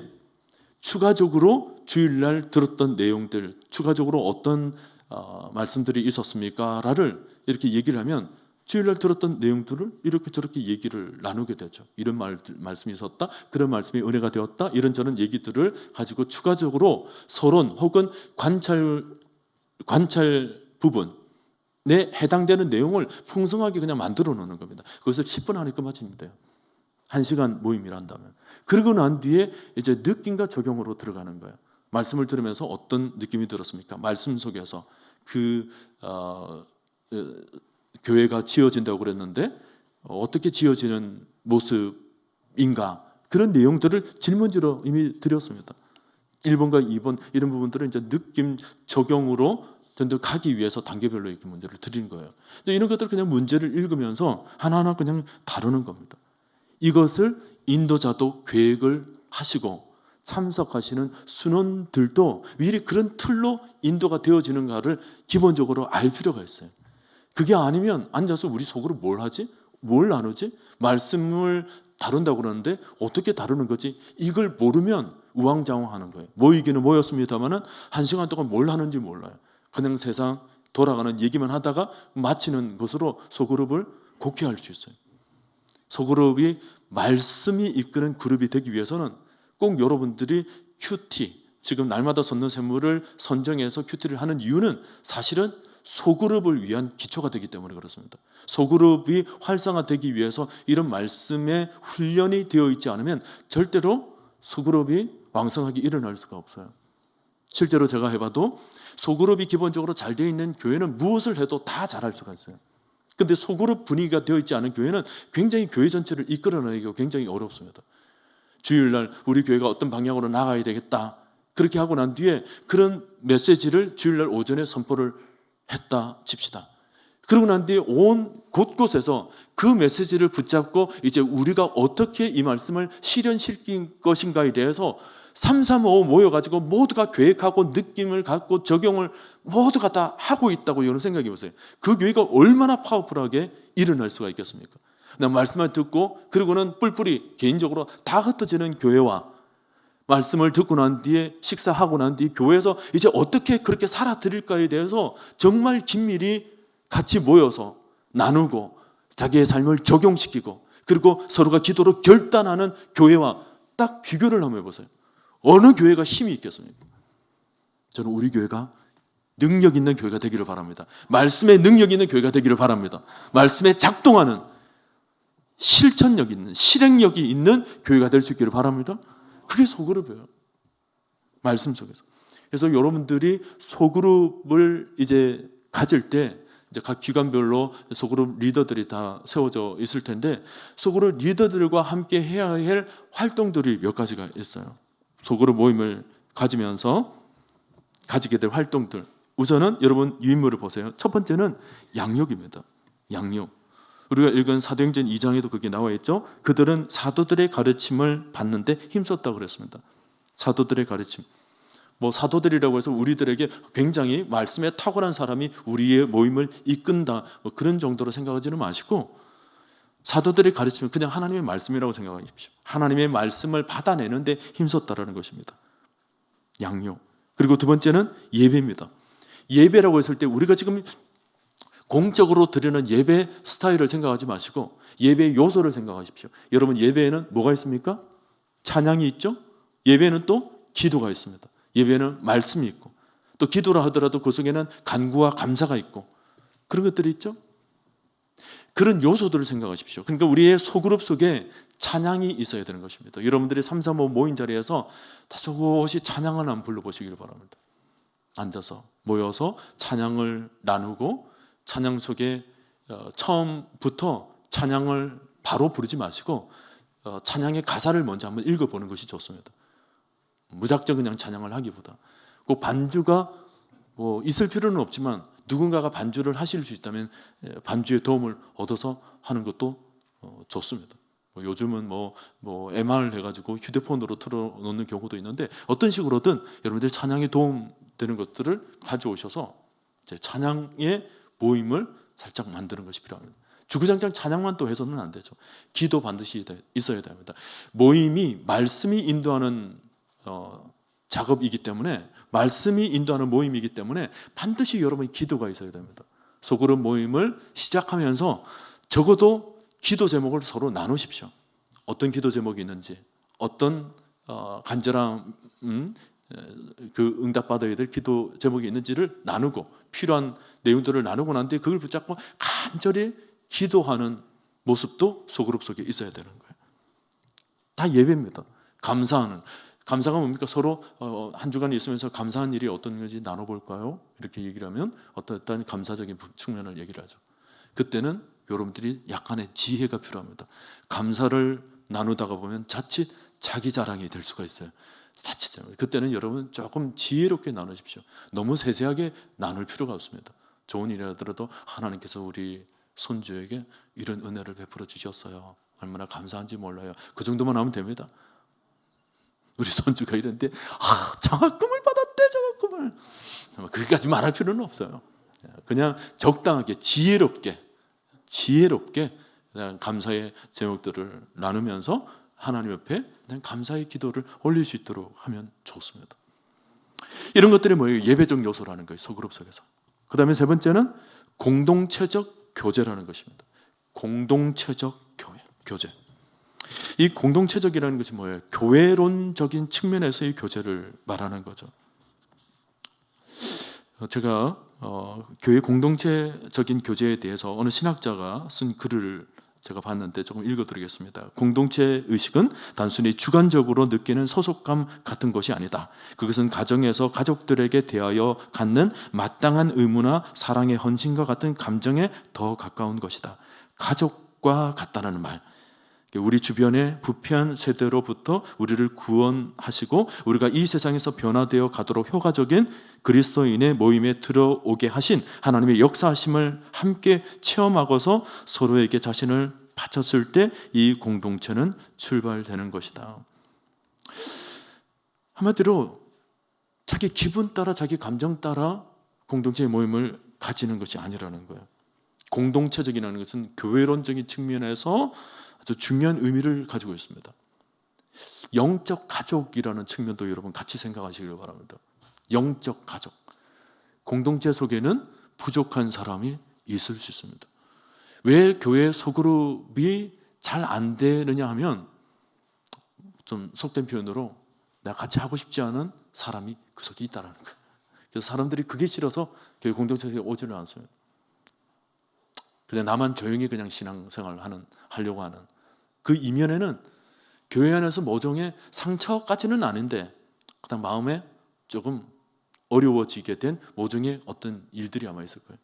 추가적으로 주일날 들었던 내용들, 추가적으로 어떤 말씀들이 있었습니까? 라를 이렇게 얘기를 하면 주일날 들었던 내용들을 이렇게 저렇게 얘기를 나누게 되죠. 이런 말씀이 있었다, 그런 말씀이 은혜가 되었다, 이런저런 얘기들을 가지고 추가적으로 서론 혹은 관찰 부분에 해당되는 내용을 풍성하게 그냥 만들어 놓는 겁니다. 그것을 10분 안에 끝마치면 돼요. 1시간 모임이라 한다면. 그러고 난 뒤에 이제 느낌과 적용으로 들어가는 거예요. 말씀을 들으면서 어떤 느낌이 들었습니까? 말씀 속에서 교회가 지어진다고 그랬는데 어떻게 지어지는 모습인가? 그런 내용들을 질문지로 이미 드렸습니다. 1번과 2번 이런 부분들은 이제 느낌 적용으로 가기 위해서 단계별로 이렇게 문제를 드리는 거예요. 이런 것들을 그냥 문제를 읽으면서 하나하나 그냥 다루는 겁니다. 이것을 인도자도 계획을 하시고 참석하시는 순원들도 미리 그런 틀로 인도가 되어지는가를 기본적으로 알 필요가 있어요. 그게 아니면 앉아서 우리 속으로 뭘 하지? 뭘 나누지? 말씀을 다룬다고 그러는데 어떻게 다루는 거지? 이걸 모르면 우왕좌왕하는 거예요. 모이기는 모였습니다마는 1시간 동안 뭘 하는지 몰라요. 그냥 세상 돌아가는 얘기만 하다가 마치는 것으로 소그룹을 곡해할 수 있어요. 소그룹이 말씀이 이끄는 그룹이 되기 위해서는 꼭 여러분들이 큐티, 지금 날마다 솟는 샘물을 선정해서 큐티를 하는 이유는 사실은 소그룹을 위한 기초가 되기 때문에 그렇습니다. 소그룹이 활성화되기 위해서 이런 말씀에 훈련이 되어 있지 않으면 절대로 소그룹이 왕성하게 일어날 수가 없어요. 실제로 제가 해봐도 소그룹이 기본적으로 잘 되어 있는 교회는 무엇을 해도 다 잘할 수가 있어요. 근데 소그룹 분위기가 되어 있지 않은 교회는 굉장히 교회 전체를 이끌어내기가 굉장히 어렵습니다. 주일날 우리 교회가 어떤 방향으로 나가야 되겠다, 그렇게 하고 난 뒤에 그런 메시지를 주일날 오전에 선포를 했다 칩시다. 그러고 난 뒤에 온 곳곳에서 그 메시지를 붙잡고 이제 우리가 어떻게 이 말씀을 실현시킬 것인가에 대해서 335 모여가지고 모두가 계획하고 느낌을 갖고 적용을 모두가 다 하고 있다고 여러분 생각해 보세요. 그 교회가 얼마나 파워풀하게 일어날 수가 있겠습니까? 그냥 말씀을 듣고 그리고는 뿔뿔이 개인적으로 다 흩어지는 교회와 말씀을 듣고 난 뒤에 식사하고 난 뒤에 교회에서 이제 어떻게 그렇게 살아드릴까에 대해서 정말 긴밀히 같이 모여서 나누고 자기의 삶을 적용시키고 그리고 서로가 기도로 결단하는 교회와 딱 비교를 한번 해보세요. 어느 교회가 힘이 있겠습니까? 저는 우리 교회가 능력 있는 교회가 되기를 바랍니다. 말씀에 능력 있는 교회가 되기를 바랍니다. 말씀에 작동하는 실천력 있는, 실행력이 있는 교회가 될 수 있기를 바랍니다. 그게 소그룹이에요. 말씀 속에서. 그래서 여러분들이 소그룹을 이제 가질 때 이제 각 기관별로 소그룹 리더들이 다 세워져 있을 텐데 소그룹 리더들과 함께 해야 할 활동들이 몇 가지가 있어요. 소그룹 모임을 가지면서 가지게 될 활동들. 우선은 여러분 유인물을 보세요. 첫 번째는 양육입니다. 양육. 우리가 읽은 사도행전 2장에도 그게 나와 있죠. 그들은 사도들의 가르침을 받는데 힘썼다고 그랬습니다. 사도들의 가르침. 뭐 사도들이라고 해서 우리들에게 굉장히 말씀에 탁월한 사람이 우리의 모임을 이끈다, 뭐 그런 정도로 생각하지는 마시고, 사도들의 가르침은 그냥 하나님의 말씀이라고 생각하십시오. 하나님의 말씀을 받아내는데 힘썼다라는 것입니다. 양육. 그리고 두 번째는 예배입니다. 예배라고 했을 때 우리가 지금 공적으로 드리는 예배 스타일을 생각하지 마시고 예배의 요소를 생각하십시오. 여러분, 예배에는 뭐가 있습니까? 찬양이 있죠. 예배는 또 기도가 있습니다. 예배는 말씀이 있고, 또 기도라 하더라도 그 속에는 간구와 감사가 있고, 그런 것들이 있죠. 그런 요소들을 생각하십시오. 그러니까 우리의 소그룹 속에 찬양이 있어야 되는 것입니다. 여러분들이 3, 4, 5 모인 자리에서 다소곳이 찬양을 한번 불러보시길 바랍니다. 앉아서 모여서 찬양을 나누고, 찬양 속에 처음부터 찬양을 바로 부르지 마시고 찬양의 가사를 먼저 한번 읽어보는 것이 좋습니다. 무작정 그냥 찬양을 하기보다 꼭 반주가 뭐 있을 필요는 없지만 누군가가 반주를 하실 수 있다면 반주의 도움을 얻어서 하는 것도 좋습니다. 요즘은 뭐 MR 해가지고 휴대폰으로 틀어놓는 경우도 있는데, 어떤 식으로든 여러분들 찬양에 도움되는 것들을 가져오셔서 이제 찬양의 모임을 살짝 만드는 것이 필요합니다. 주구장창 찬양만 또 해서는 안 되죠. 기도 반드시 있어야 됩니다. 모임이 말씀이 인도하는 작업이기 때문에, 말씀이 인도하는 모임이기 때문에 반드시 여러분이 기도가 있어야 됩니다. 소그룹 모임을 시작하면서 적어도 기도 제목을 서로 나누십시오. 어떤 기도 제목이 있는지, 어떤 간절한 그 응답받아야 될 기도 제목이 있는지를 나누고, 필요한 내용들을 나누고 난 뒤에 그걸 붙잡고 간절히 기도하는 모습도 소그룹 속에 있어야 되는 거예요. 다 예배입니다. 감사가 뭡니까? 서로 한 주간 있으면서 감사한 일이 어떤 건지 나눠볼까요? 이렇게 얘기를 하면 어떤 감사적인 측면을 얘기를 하죠. 그때는 여러분들이 약간의 지혜가 필요합니다. 감사를 나누다가 보면 자칫 자기 자랑이 될 수가 있어요. 그때는 여러분 조금 지혜롭게 나누십시오. 너무 세세하게 나눌 필요가 없습니다. 좋은 일이라도 하나님께서 우리 손주에게 이런 은혜를 베풀어 주셨어요. 얼마나 감사한지 몰라요. 그 정도만 하면 됩니다. 우리 손주가 이런데 장학금을 받았대, 장학금을. 그기까지 말할 필요는 없어요. 그냥 적당하게 지혜롭게 그냥 감사의 제목들을 나누면서 하나님 옆에 그냥 감사의 기도를 올릴 수 있도록 하면 좋습니다. 이런 것들이 뭐예요? 예배적 요소라는 거예요, 소그룹 속에서. 그 다음에 세 번째는 공동체적 교제라는 것입니다. 공동체적 교제. 이 공동체적이라는 것이 뭐예요? 교회론적인 측면에서의 교제를 말하는 거죠. 제가 교회 공동체적인 교제에 대해서 어느 신학자가 쓴 글을 제가 봤는데 조금 읽어드리겠습니다. 공동체 의식은 단순히 주관적으로 느끼는 소속감 같은 것이 아니다. 그것은 가정에서 가족들에게 대하여 갖는 마땅한 의무나 사랑의 헌신과 같은 감정에 더 가까운 것이다. 가족과 같다는 말, 우리 주변의 부패한 세대로부터 우리를 구원하시고 우리가 이 세상에서 변화되어 가도록 효과적인 그리스도인의 모임에 들어오게 하신 하나님의 역사하심을 함께 체험하고서 서로에게 자신을 바쳤을 때 이 공동체는 출발되는 것이다. 한마디로 자기 기분 따라, 자기 감정 따라 공동체의 모임을 가지는 것이 아니라는 거예요. 공동체적이라는 것은 교회론적인 측면에서 아주 중요한 의미를 가지고 있습니다. 영적 가족이라는 측면도 여러분 같이 생각하시길 바랍니다. 영적 가족. 공동체 속에는 부족한 사람이 있을 수 있습니다. 왜 교회 소그룹이 잘 안 되느냐 하면, 좀 속된 표현으로 내가 같이 하고 싶지 않은 사람이 그 속에 있다는 거예요. 그래서 사람들이 그게 싫어서 교회 공동체에 오지를 않습니다. 그냥 나만 조용히 그냥 신앙생활을 하려고 하는 그 이면에는 교회 안에서 모종의 상처까지는 아닌데 그냥 마음에 조금 어려워지게 된 모종의 어떤 일들이 아마 있을 거예요.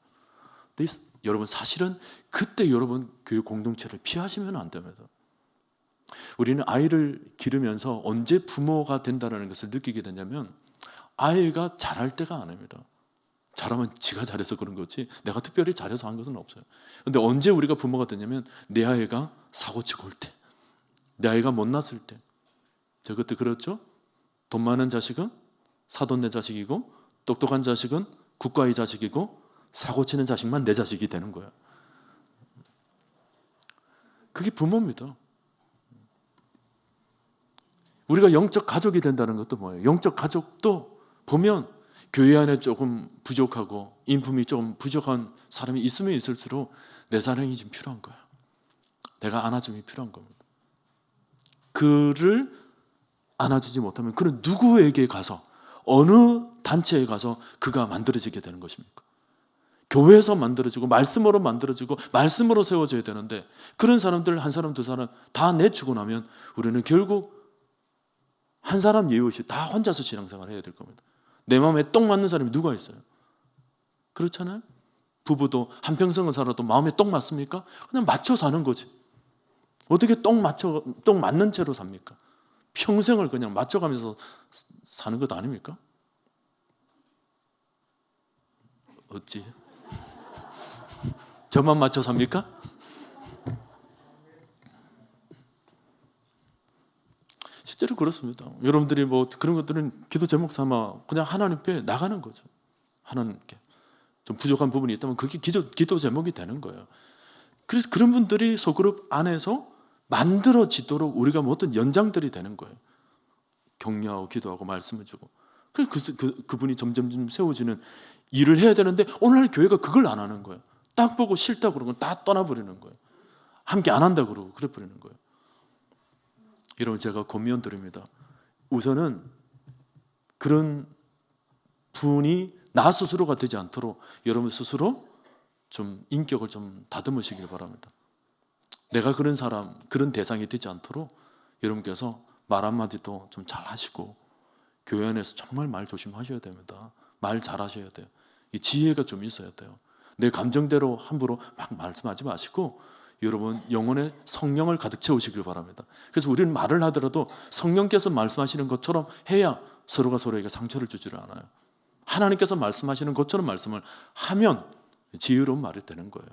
근데 여러분, 사실은 그때 여러분 교회 공동체를 피하시면 안 됩니다. 우리는 아이를 기르면서 언제 부모가 된다는 것을 느끼게 되냐면 아이가 자랄 때가 아닙니다. 잘하면 지가 잘해서 그런 거지 내가 특별히 잘해서 한 것은 없어요. 근데 언제 우리가 부모가 되냐면 내 아이가 사고치고 올 때, 내 아이가 못났을 때. 저 그때 그렇죠? 돈 많은 자식은 사돈네 자식이고, 똑똑한 자식은 국가의 자식이고, 사고치는 자식만 내 자식이 되는 거예요. 그게 부모입니다. 우리가 영적 가족이 된다는 것도 뭐예요? 영적 가족도 보면 교회 안에 조금 부족하고 인품이 좀 부족한 사람이 있으면 있을수록 내 사랑이 좀 필요한 거야. 내가 안아줌이 필요한 겁니다. 그를 안아주지 못하면 그는 누구에게 가서, 어느 단체에 가서 그가 만들어지게 되는 것입니까? 교회에서 만들어지고 말씀으로 만들어지고 말씀으로 세워져야 되는데, 그런 사람들 한 사람 두 사람 다 내주고 나면 우리는 결국 한 사람 예외 없이 다 혼자서 신앙생활을 해야 될 겁니다. 내 마음에 똥 맞는 사람이 누가 있어요? 그렇잖아요? 부부도 한평생을 살아도 마음에 똥 맞습니까? 그냥 맞춰 사는 거지. 어떻게 똥 맞는 채로 삽니까? 평생을 그냥 맞춰가면서 사는 것 아닙니까? 어찌? 저만 맞춰 삽니까? 실제로 그렇습니다. 여러분들이 뭐 그런 것들은 기도 제목 삼아 그냥 하나님께 나가는 거죠. 하나님께 좀 부족한 부분이 있다면 그게 기도 제목이 되는 거예요. 그래서 그런 분들이 소그룹 안에서 만들어지도록 우리가 뭐 어떤 연장들이 되는 거예요. 격려하고 기도하고 말씀을 주고. 그래서 그분이 점점 세워지는 일을 해야 되는데 오늘날 교회가 그걸 안 하는 거예요. 딱 보고 싫다 그러면 다 떠나버리는 거예요. 함께 안 한다 그러고 그래 버리는 거예요. 여러분, 제가 권면 드립니다. 우선은 그런 분이 나 스스로가 되지 않도록 여러분 스스로 좀 인격을 좀 다듬으시길 바랍니다. 내가 그런 사람, 그런 대상이 되지 않도록 여러분께서 말 한마디도 좀 잘 하시고, 교회 안에서 정말 말 조심하셔야 됩니다. 말 잘하셔야 돼요. 이 지혜가 좀 있어야 돼요. 내 감정대로 함부로 막 말씀하지 마시고 여러분 영혼에 성령을 가득 채우시길 바랍니다. 그래서 우리는 말을 하더라도 성령께서 말씀하시는 것처럼 해야 서로가 서로에게 상처를 주지를 않아요. 하나님께서 말씀하시는 것처럼 말씀을 하면 지혜로운 말이 되는 거예요.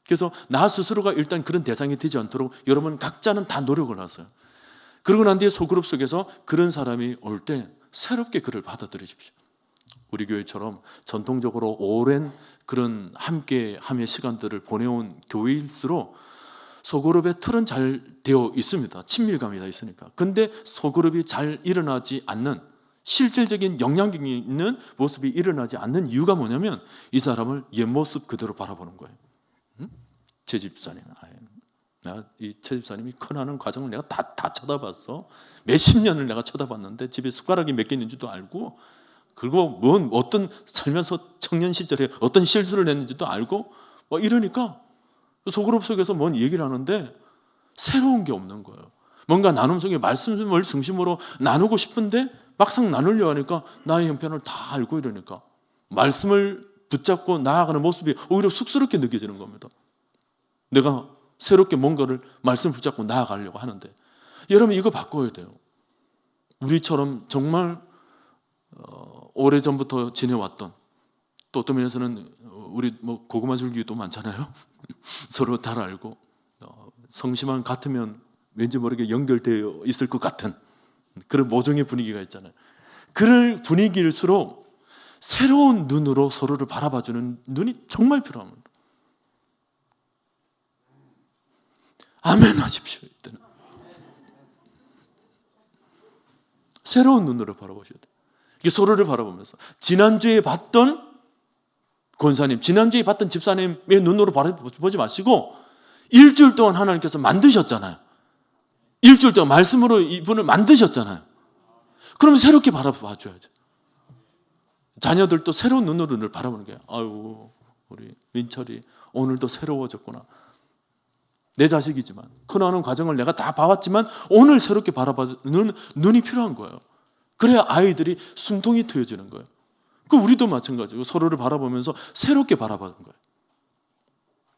그래서 나 스스로가 일단 그런 대상이 되지 않도록 여러분 각자는 다 노력을 하세요. 그러고 난 뒤에 소그룹 속에서 그런 사람이 올 때 새롭게 그를 받아들이십시오. 우리 교회처럼 전통적으로 오랜 그런 함께함의 시간들을 보내온 교회일수록 소그룹의 틀은 잘 되어 있습니다. 친밀감이 다 있으니까. 근데 소그룹이 잘 일어나지 않는, 실질적인 영향력이 있는 모습이 일어나지 않는 이유가 뭐냐면 이 사람을 옛모습 그대로 바라보는 거예요. 제 집사님, 이 제 집사님이 커나는 과정을 내가 다 쳐다봤어. 몇십 년을 내가 쳐다봤는데 집에 숟가락이 몇 개 있는지도 알고, 그리고 어떤 살면서 청년 시절에 어떤 실수를 했는지도 알고, 이러니까 소그룹 속에서 뭔 얘기를 하는데 새로운 게 없는 거예요. 뭔가 나눔 속에 말씀을 중심으로 나누고 싶은데 막상 나누려 하니까 나의 형편을 다 알고 이러니까 말씀을 붙잡고 나아가는 모습이 오히려 쑥스럽게 느껴지는 겁니다. 내가 새롭게 뭔가를 말씀 붙잡고 나아가려고 하는데, 여러분 이거 바꿔야 돼요. 우리처럼 정말 오래전부터 지내왔던, 또 어떤 면에서는 우리 뭐 고구마 줄기도 많잖아요. 서로 잘 알고 성심만 같으면 왠지 모르게 연결되어 있을 것 같은 그런 모종의 분위기가 있잖아요. 그럴 분위기일수록 새로운 눈으로 서로를 바라봐주는 눈이 정말 필요합니다. 아멘 하십시오. 이때는 새로운 눈으로 바라보셔야 돼요. 이게 서로를 바라보면서 지난주에 봤던 권사님, 지난주에 봤던 집사님의 눈으로 바라보지 마시고 일주일 동안 하나님께서 만드셨잖아요. 일주일 동안 말씀으로 이분을 만드셨잖아요. 그럼 새롭게 바라봐줘야죠. 자녀들도 새로운 눈으로 늘 바라보는 거예요. 아유, 우리 민철이 오늘도 새로워졌구나. 내 자식이지만 커나가는 과정을 내가 다 봐왔지만 오늘 새롭게 바라보는 눈이 필요한 거예요. 그래야 아이들이 숨통이 트여지는 거예요. 우리도 마찬가지고 서로를 바라보면서 새롭게 바라보는 거예요.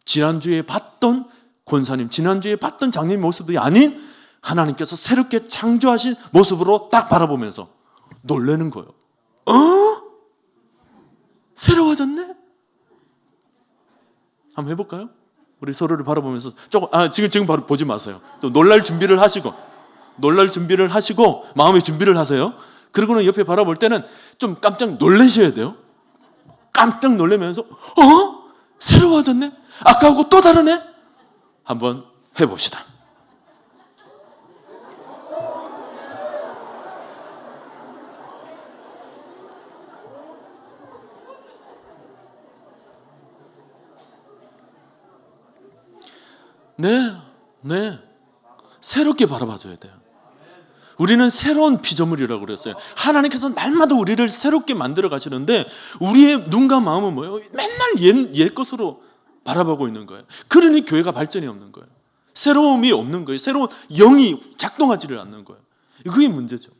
지난주에 봤던 권사님, 지난주에 봤던 장님 모습이 아닌 하나님께서 새롭게 창조하신 모습으로 딱 바라보면서 놀라는 거예요. 새로워졌네? 한번 해볼까요? 우리 서로를 바라보면서 조금 지금 바로 보지 마세요. 또 놀랄 준비를 하시고 마음의 준비를 하세요. 그러고는 옆에 바라볼 때는 좀 깜짝 놀라셔야 돼요. 깜짝 놀라면서 새로워졌네? 아까하고 또 다르네? 한번 해봅시다. 네. 새롭게 바라봐줘야 돼요. 우리는 새로운 피조물이라고 그랬어요. 하나님께서 날마다 우리를 새롭게 만들어 가시는데 우리의 눈과 마음은 뭐예요? 맨날 옛 것으로 바라보고 있는 거예요. 그러니 교회가 발전이 없는 거예요. 새로움이 없는 거예요. 새로운 영이 작동하지를 않는 거예요. 그게 문제죠.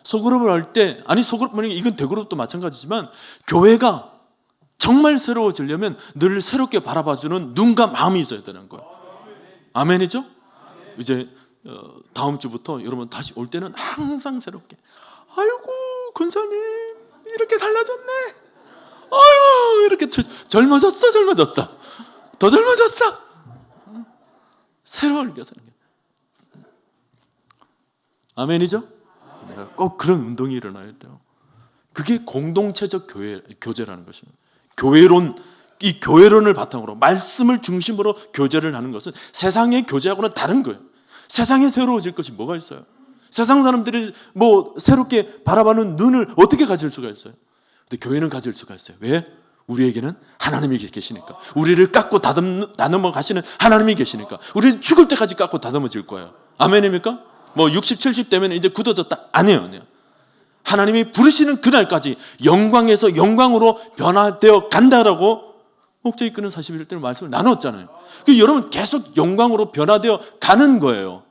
소그룹을 할 때, 이건 대그룹도 마찬가지지만 교회가 정말 새로워지려면 늘 새롭게 바라봐주는 눈과 마음이 있어야 되는 거예요. 아멘이죠? 이제 다음 주부터 여러분 다시 올 때는 항상 새롭게, 아이고 권사님 이렇게 달라졌네, 아유 이렇게 젊어졌어 더 젊어졌어. 새로울게 사는 게 아멘이죠? 내가 꼭 그런 운동이 일어나야 돼요. 그게 공동체적 교제라는 것입니다. 이 교회론을 바탕으로 말씀을 중심으로 교제를 하는 것은 세상의 교제하고는 다른 거예요. 세상에 새로워질 것이 뭐가 있어요? 세상 사람들이 새롭게 바라보는 눈을 어떻게 가질 수가 있어요? 근데 교회는 가질 수가 있어요. 왜? 우리에게는 하나님이 계시니까. 우리를 깎고 다듬어 가시는 하나님이 계시니까. 우리는 죽을 때까지 깎고 다듬어질 거예요. 아멘입니까? 60, 70 되면 이제 굳어졌다. 아니에요. 하나님이 부르시는 그날까지 영광에서 영광으로 변화되어 간다라고 목자 이끄는 41대는 말씀을 나눴잖아요. 여러분 계속 영광으로 변화되어 가는 거예요.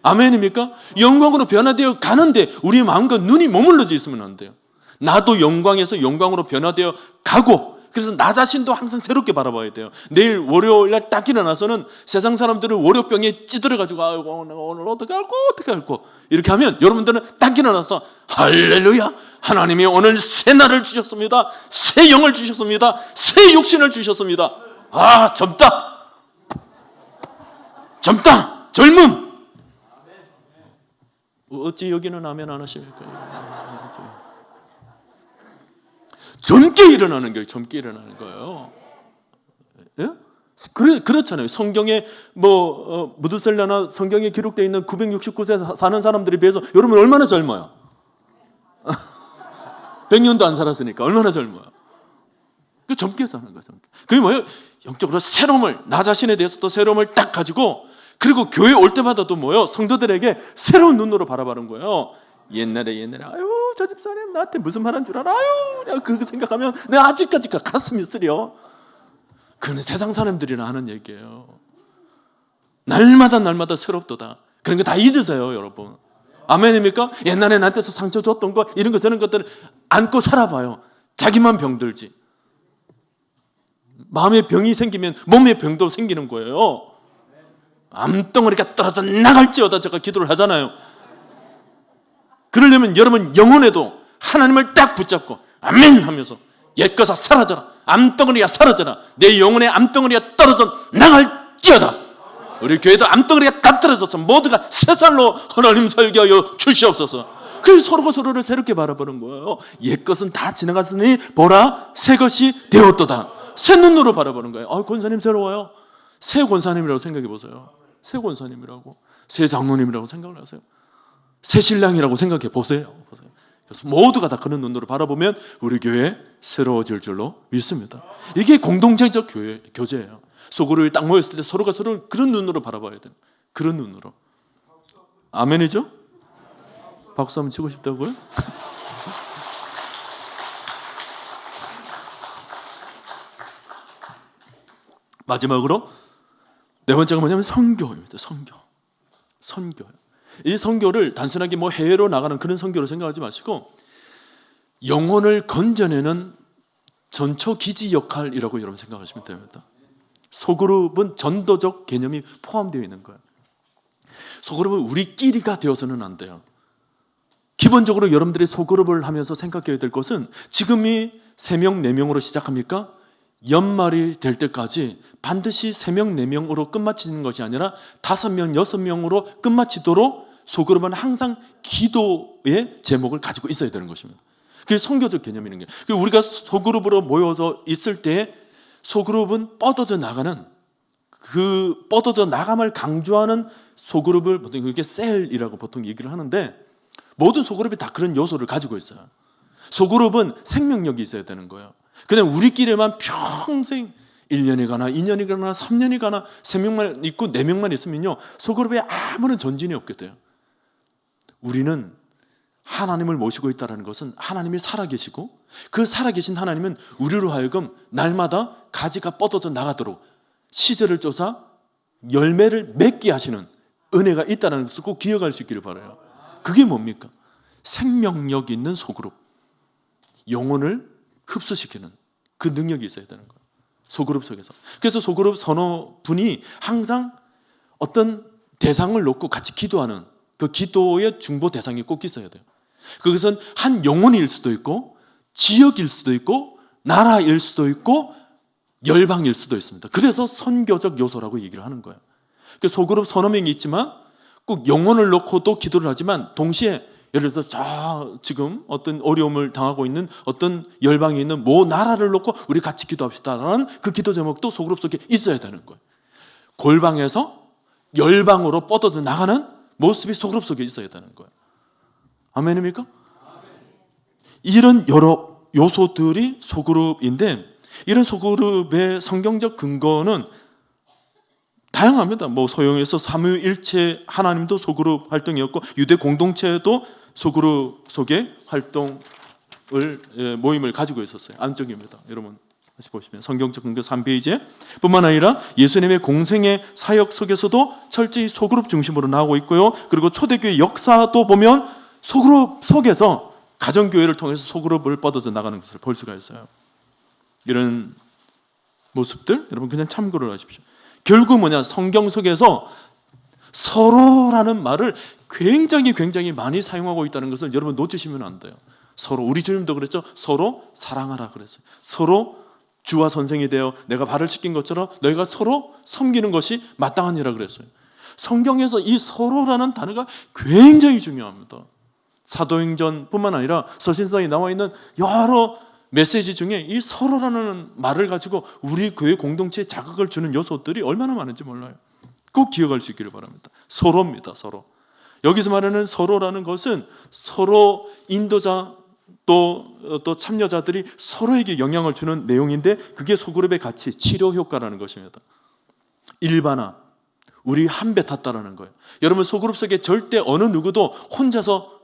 아멘입니까? 영광으로 변화되어 가는데 우리의 마음과 눈이 머물러져 있으면 안 돼요. 나도 영광에서 영광으로 변화되어 가고, 그래서 나 자신도 항상 새롭게 바라봐야 돼요. 내일 월요일날 딱 일어나서는 세상 사람들은 월요병에 찌들어가지고 아이고 오늘 어떻게 할까 이렇게 하면 여러분들은 딱 일어나서 할렐루야, 하나님이 오늘 새 날을 주셨습니다, 새 영을 주셨습니다, 새 육신을 주셨습니다. 젊다 젊음. 어찌 여기는 아멘 안 하십니까? 젊게 일어나는 거예요. 예? 그렇잖아요. 성경에 무드셀라나 성경에 기록되어 있는 969세 사는 사람들에 비해서 여러분 얼마나 젊어요? 100년도 안 살았으니까 얼마나 젊어요? 젊게 사는 거죠. 그게 뭐예요? 영적으로 새로움을, 나 자신에 대해서 또 새로움을 딱 가지고, 그리고 교회 올 때마다 또 성도들에게 새로운 눈으로 바라보는 거예요. 옛날에 아유 저 집사님 나한테 무슨 말 한 줄 알아? 아유 내가 그거 생각하면 내가 아직까지 가슴이 쓰려. 그건 세상 사람들이나 하는 얘기예요. 날마다 새롭도다. 그런 거 다 잊으세요 여러분. 아멘입니까? 옛날에 나한테 상처 줬던 거, 이런 거 저런 것들을 안고 살아봐요. 자기만 병들지. 마음에 병이 생기면 몸에 병도 생기는 거예요. 암덩어리가 떨어져 나갈지어다 제가 기도를 하잖아요. 그러려면 여러분 영혼에도 하나님을 딱 붙잡고 아멘 하면서 옛것아 사라져라, 암덩어리가 사라져라, 내 영혼의 암덩어리가 떨어져 나갈지어다. 우리 교회도 암덩어리가 다 떨어져서 모두가 새살로 하나님 설교하여 주시옵소서. 그래서 서로가 서로를 새롭게 바라보는 거예요. 옛것은 다 지나갔으니 보라 새 것이 되었도다. 새 눈으로 바라보는 거예요. 권사님 새로워요. 새 권사님이라고 생각해 보세요. 새 권사님이라고, 새 장로님이라고 생각을 하세요. 새 신랑이라고 생각해 보세요. 그래서 모두가 다 그런 눈으로 바라보면 우리 교회 새로워질 줄로 믿습니다. 이게 공동체적 교제예요. 소그룹이 딱 모였을 때 서로가 서로를 그런 눈으로 바라봐야 돼요. 그런 눈으로. 아멘이죠? 박수 한번 치고 싶다고요? 마지막으로 네 번째가 뭐냐면 선교입니다. 선교요. 이 선교를 단순하게 해외로 나가는 그런 선교로 생각하지 마시고 영혼을 건져내는 전초 기지 역할이라고 여러분 생각하시면 됩니다. 소그룹은 전도적 개념이 포함되어 있는 거예요. 소그룹은 우리끼리가 되어서는 안 돼요. 기본적으로 여러분들이 소그룹을 하면서 생각해야 될 것은 지금이 3명, 4명으로 시작합니까? 연말이 될 때까지 반드시 3명, 4명으로 끝마치는 것이 아니라 5명, 6명으로 끝마치도록 소그룹은 항상 기도의 제목을 가지고 있어야 되는 것입니다. 그게 선교적 개념이라는 게, 우리가 소그룹으로 모여서 있을 때 소그룹은 뻗어져 나가는, 그 뻗어져 나감을 강조하는 소그룹을 보통 그렇게 셀이라고 보통 얘기를 하는데, 모든 소그룹이 다 그런 요소를 가지고 있어요. 소그룹은 생명력이 있어야 되는 거예요. 그냥 우리끼리만 평생 1년이 가나 2년이 가나 3년이 가나 3명만 있고 4명만 있으면요, 소그룹에 아무런 전진이 없게 돼요. 우리는 하나님을 모시고 있다는 것은 하나님이 살아계시고, 그 살아계신 하나님은 우리로 하여금 날마다 가지가 뻗어져 나가도록 시절을 쫓아 열매를 맺게 하시는 은혜가 있다는 것을 꼭 기억할 수 있기를 바라요. 그게 뭡니까? 생명력 있는 소그룹, 영혼을 흡수시키는 그 능력이 있어야 되는 거예요, 소그룹 속에서. 그래서 소그룹 서너 분이 항상 어떤 대상을 놓고 같이 기도하는 그 기도의 중보 대상이 꼭 있어야 돼요. 그것은 한 영혼일 수도 있고, 지역일 수도 있고, 나라일 수도 있고, 열방일 수도 있습니다. 그래서 선교적 요소라고 얘기를 하는 거예요. 소그룹 서너 명이 있지만 꼭 영혼을 놓고도 기도를 하지만, 동시에 예를 들어서 지금 어떤 어려움을 당하고 있는 어떤 열방에 있는 모 나라를 놓고 우리 같이 기도합시다라는 그 기도 제목도 소그룹 속에 있어야 되는 거예요. 골방에서 열방으로 뻗어져 나가는 모습이 소그룹 속에 있어야 되는 거예요. 아멘입니까? 이런 여러 요소들이 소그룹인데, 이런 소그룹의 성경적 근거는 다양합니다. 소형에서 삼위일체 하나님도 소그룹 활동이었고, 유대 공동체도 소그룹 속에 활동을 모임을 가지고 있었어요. 안쪽입니다. 여러분 다시 보시면 성경적 근거 3페이지에 뿐만 아니라 예수님의 공생의 사역 속에서도 철저히 소그룹 중심으로 나오고 있고요. 그리고 초대교회 역사도 보면 소그룹 속에서 가정교회를 통해서 소그룹을 뻗어져 나가는 것을 볼 수가 있어요. 이런 모습들 여러분 그냥 참고를 하십시오. 결국 뭐냐, 성경 속에서 서로라는 말을 굉장히 많이 사용하고 있다는 것을 여러분 놓치시면 안 돼요. 서로, 우리 주님도 그랬죠. 서로 사랑하라 그랬어요. 서로 주와 선생이 되어 내가 발을 씻긴 것처럼 너희가 서로 섬기는 것이 마땅하니라 그랬어요. 성경에서 이 서로라는 단어가 굉장히 중요합니다. 사도행전뿐만 아니라 서신서에 나와 있는 여러 메시지 중에 이 서로라는 말을 가지고 우리 교회 공동체에 자극을 주는 요소들이 얼마나 많은지 몰라요. 꼭 기억할 수 있기를 바랍니다. 서로입니다. 서로. 여기서 말하는 서로라는 것은 서로 인도자 또 참여자들이 서로에게 영향을 주는 내용인데, 그게 소그룹의 가치, 치료 효과라는 것입니다. 일반화, 우리 한 배 탔다라는 거예요. 여러분 소그룹 속에 절대 어느 누구도 혼자서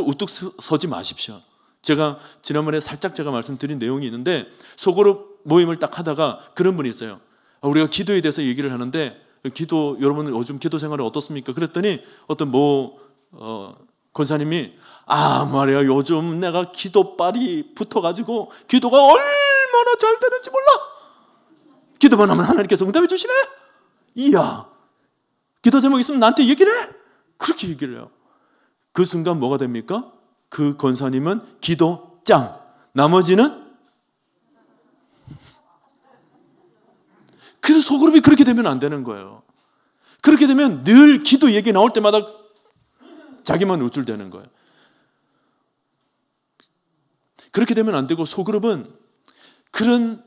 우뚝 서지 마십시오. 제가 지난번에 살짝 제가 말씀드린 내용이 있는데, 소그룹 모임을 딱 하다가 그런 분이 있어요. 우리가 기도에 대해서 얘기를 하는데, 기도 여러분 요즘 기도 생활이 어떻습니까? 그랬더니 어떤 권사님이 말이야 요즘 내가 기도빨이 붙어가지고 기도가 얼마나 잘 되는지 몰라. 기도만 하면 하나님께서 응답해 주시네. 이야, 기도 제목 있으면 나한테 얘기를 해. 그렇게 얘기를 해요. 그 순간 뭐가 됩니까? 그 권사님은 기도 짱, 나머지는. 그래서 소그룹이 그렇게 되면 안 되는 거예요. 그렇게 되면 늘 기도 얘기 나올 때마다 자기만 우쭐대는 거예요. 그렇게 되면 안 되고, 소그룹은 그런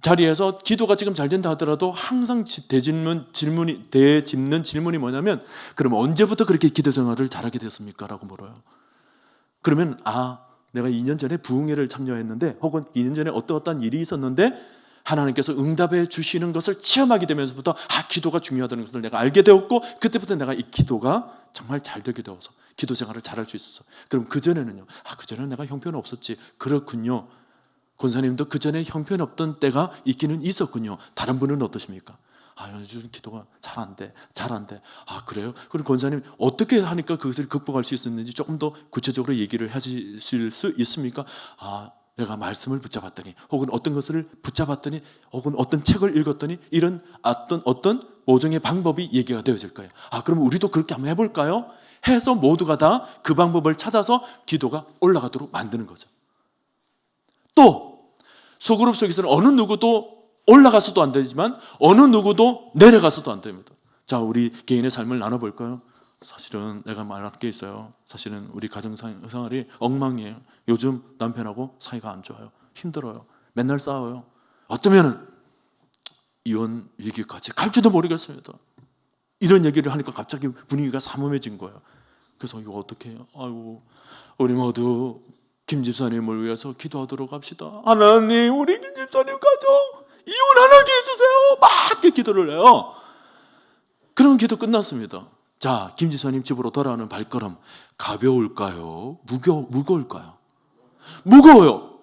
자리에서 기도가 지금 잘 된다 하더라도 항상 대짚는 질문이 뭐냐면, 그럼 언제부터 그렇게 기도 생활을 잘하게 됐습니까? 라고 물어요. 그러면 내가 2년 전에 부흥회를 참여했는데, 혹은 2년 전에 어떠한 일이 있었는데 하나님께서 응답해 주시는 것을 체험하게 되면서부터 기도가 중요하다는 것을 내가 알게 되었고, 그때부터 내가 이 기도가 정말 잘 되게 되어서 기도 생활을 잘할 수 있었어. 그럼 그전에는요, 그전에는 내가 형편없었지. 그렇군요. 권사님도 그전에 형편없던 때가 있기는 있었군요. 다른 분은 어떠십니까? 요즘 기도가 잘 안 돼. 그래요? 그럼 권사님 어떻게 하니까 그것을 극복할 수 있었는지 조금 더 구체적으로 얘기를 해주실 수 있습니까? 내가 말씀을 붙잡았더니, 혹은 어떤 것을 붙잡았더니, 혹은 어떤 책을 읽었더니 이런 어떤 모종의 방법이 얘기가 되어질 거예요. 그럼 우리도 그렇게 한번 해볼까요? 해서 모두가 다 그 방법을 찾아서 기도가 올라가도록 만드는 거죠. 또 소그룹 속에서는 어느 누구도 올라가서도 안 되지만 어느 누구도 내려가서도 안 됩니다. 자, 우리 개인의 삶을 나눠볼까요? 사실은 내가 말할 게 있어요. 사실은 우리 가정생활이 엉망이에요. 요즘 남편하고 사이가 안 좋아요. 힘들어요. 맨날 싸워요. 어쩌면 이혼 위기까지 갈지도 모르겠습니다. 이런 얘기를 하니까 갑자기 분위기가 삼엄해진 거예요. 그래서 이거 어떻게 해요? 아이고, 우리 모두 김 집사님을 위해서 기도하도록 합시다. 하나님, 우리 김 집사님 가정 이혼 안 하게 해주세요. 막 기도를 해요. 그런 기도 끝났습니다. 자, 김 집사님 집으로 돌아오는 발걸음 가벼울까요? 무거울까요? 무거워요.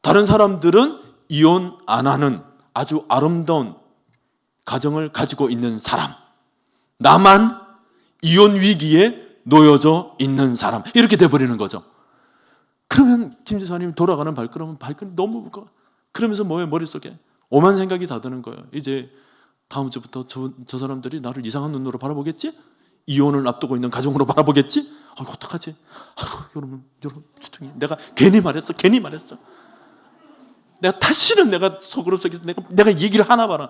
다른 사람들은 이혼 안 하는 아주 아름다운 가정을 가지고 있는 사람, 나만 이혼 위기에 놓여져 있는 사람, 이렇게 돼버리는 거죠. 그러면 김 지사님 돌아가는 발걸음은 너무 무거워. 그러면서 뭐예요? 머릿속에 오만 생각이 다 드는 거예요. 이제 다음 주부터 저 사람들이 나를 이상한 눈으로 바라보겠지? 이혼을 앞두고 있는 가정으로 바라보겠지? 어떡하지? 여러분 주둥이, 내가 괜히 말했어. 내가 다시는 내가 속으로 속에서 내가 얘기를 하나 봐라.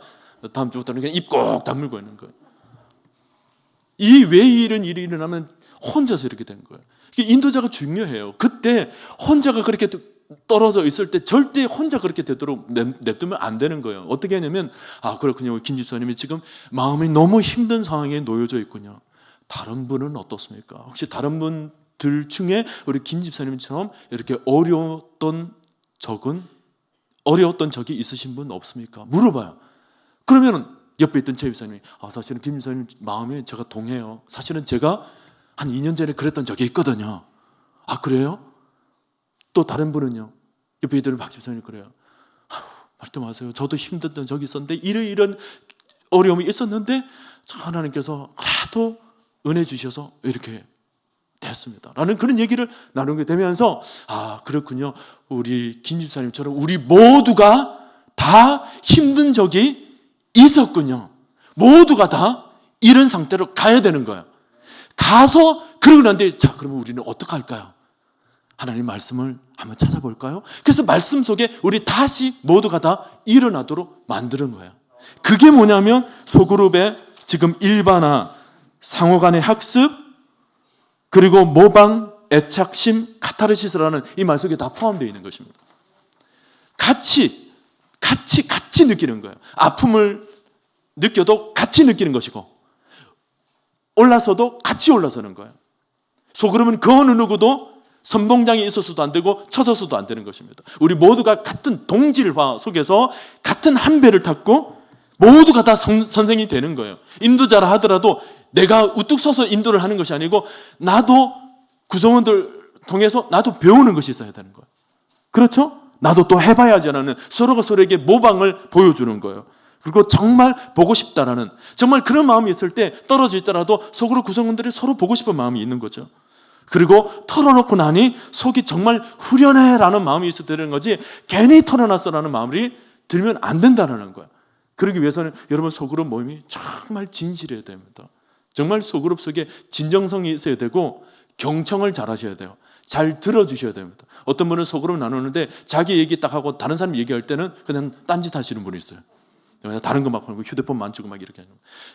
다음 주부터는 그냥 입 꼭 다물고 있는 거예요. 왜 이런 일이 일어나면 혼자서 이렇게 된 거예요. 인도자가 중요해요. 그때 혼자가 그렇게 떨어져 있을 때 절대 혼자 그렇게 되도록 냅두면 안 되는 거예요. 어떻게 하냐면, 그렇군요. 김 집사님이 지금 마음이 너무 힘든 상황에 놓여져 있군요. 다른 분은 어떻습니까? 혹시 다른 분들 중에 우리 김 집사님처럼 이렇게 어려웠던 적이 있으신 분 없습니까? 물어봐요. 그러면 옆에 있던 최 집사님이 사실은 김 집사님 마음에 제가 동해요. 사실은 제가 한 2년 전에 그랬던 적이 있거든요. 그래요? 또 다른 분은요? 옆에 있던 박 집사님이 그래요. 말도 마세요. 저도 힘들던 적이 있었는데 이런 어려움이 있었는데 하나님께서 그래도 은혜 주셔서 이렇게 됐습니다. 라는 그런 얘기를 나누게 되면서 그렇군요. 우리 김 집사님처럼 우리 모두가 다 힘든 적이 있었군요. 모두가 다 이런 상태로 가야 되는 거예요. 가서 그러고 난데 그러면 우리는 어떻게 할까요? 하나님 말씀을 한번 찾아볼까요? 그래서 말씀 속에 우리 다시 모두가 다 일어나도록 만드는 거예요. 그게 뭐냐면 소그룹의 지금 일반화, 상호간의 학습, 그리고 모방, 애착심, 카타르시스라는 이 말 속에 다 포함되어 있는 것입니다. 같이 느끼는 거예요. 아픔을 느껴도 같이 느끼는 것이고 올라서도 같이 올라서는 거예요. 소그룹은 그 어느 누구도 선봉장에 있어서도 안 되고 쳐져서도 안 되는 것입니다. 우리 모두가 같은 동질화 속에서 같은 한 배를 탔고 모두가 다 선생이 되는 거예요. 인도자라 하더라도 내가 우뚝 서서 인도를 하는 것이 아니고 나도 구성원들 통해서 나도 배우는 것이 있어야 되는 거예요. 그렇죠? 나도 또 해봐야지 하는 서로가 서로에게 모방을 보여주는 거예요. 그리고 정말 보고 싶다라는, 정말 그런 마음이 있을 때 떨어져 있더라도 속으로 구성원들이 서로 보고 싶은 마음이 있는 거죠. 그리고 털어놓고 나니 속이 정말 후련해라는 마음이 있어야 되는 거지 괜히 털어놨어라는 마음이 들면 안 된다는 거예요. 그러기 위해서는 여러분 소그룹 모임이 정말 진실해야 됩니다. 정말 소그룹 속에 진정성이 있어야 되고 경청을 잘 하셔야 돼요. 잘 들어주셔야 됩니다. 어떤 분은 소그룹 나누는데 자기 얘기 딱 하고 다른 사람 얘기할 때는 그냥 딴짓 하시는 분이 있어요. 다른 거 막 하고 휴대폰 만지고 막 이렇게 하는.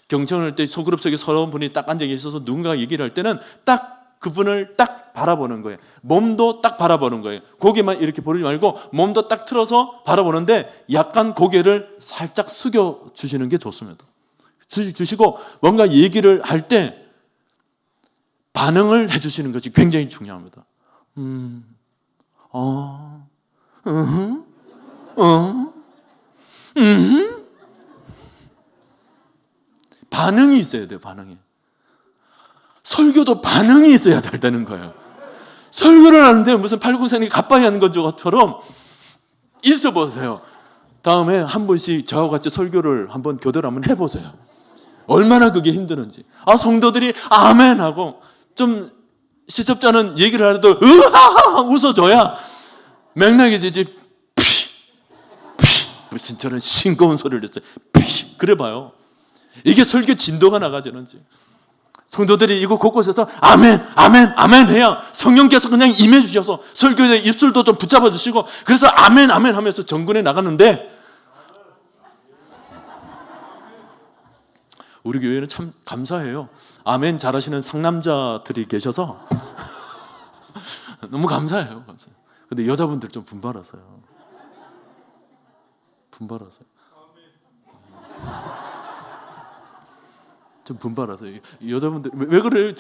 경청을 할 때 소그룹 속에 서러운 분이 딱 앉아 계셔서 누군가 얘기를 할 때는 딱 그분을 딱 바라보는 거예요. 몸도 딱 바라보는 거예요. 고개만 이렇게 보지 말고 몸도 딱 틀어서 바라보는데 약간 고개를 살짝 숙여 주시는 게 좋습니다. 주시고 뭔가 얘기를 할 때 반응을 해주시는 것이 굉장히 중요합니다. 반응이 있어야 돼요. 반응이. 설교도 반응이 있어야 잘 되는 거예요. 설교를 하는데 무슨 팔굽혀펴기 가빠이 하는 것처럼 있어 보세요. 다음에 한 번씩 저와 같이 설교를 한번 교대를 한번 해보세요. 얼마나 그게 힘드는지. 성도들이 아멘 하고 좀 시접잖은 얘기를 하려도 으하하 웃어줘야 맥락이 지지. 무슨 저런 싱거운 소리를 했어요. 그래 봐요. 이게 설교 진도가 나가지는지. 성도들이 이곳 곳곳에서 아멘, 아멘, 아멘 해야 성령께서 그냥 임해 주셔서 설교의 입술도 좀 붙잡아 주시고 그래서 아멘, 아멘 하면서 전군에 나가는데 우리 교회는 참 감사해요. 아멘 잘하시는 상남자들이 계셔서 너무 감사해요. 근데 여자분들 좀 분발하세요. 좀 분발하세요. 여자분들 왜 그래요?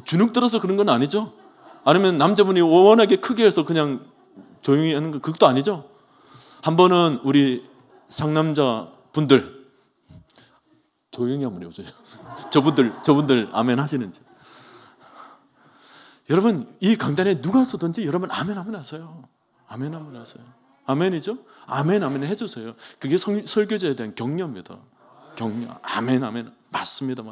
주눅 들어서 그런 건 아니죠? 아니면 남자분이 워낙에 크게 해서 그냥 조용히 하는 건 그것도 아니죠? 한 번은 우리 상남자 분들 조용히 한번 해보세요. 저분들 아멘 하시는지. 여러분 이 강단에 누가 서든지 여러분 아멘 아멘 하세요. 아멘 아멘 하세요. 아멘이죠? 아멘 아멘 해주세요. 그게 설교자에 대한 격려입니다. 격려. 아멘 아멘. 맞습니다.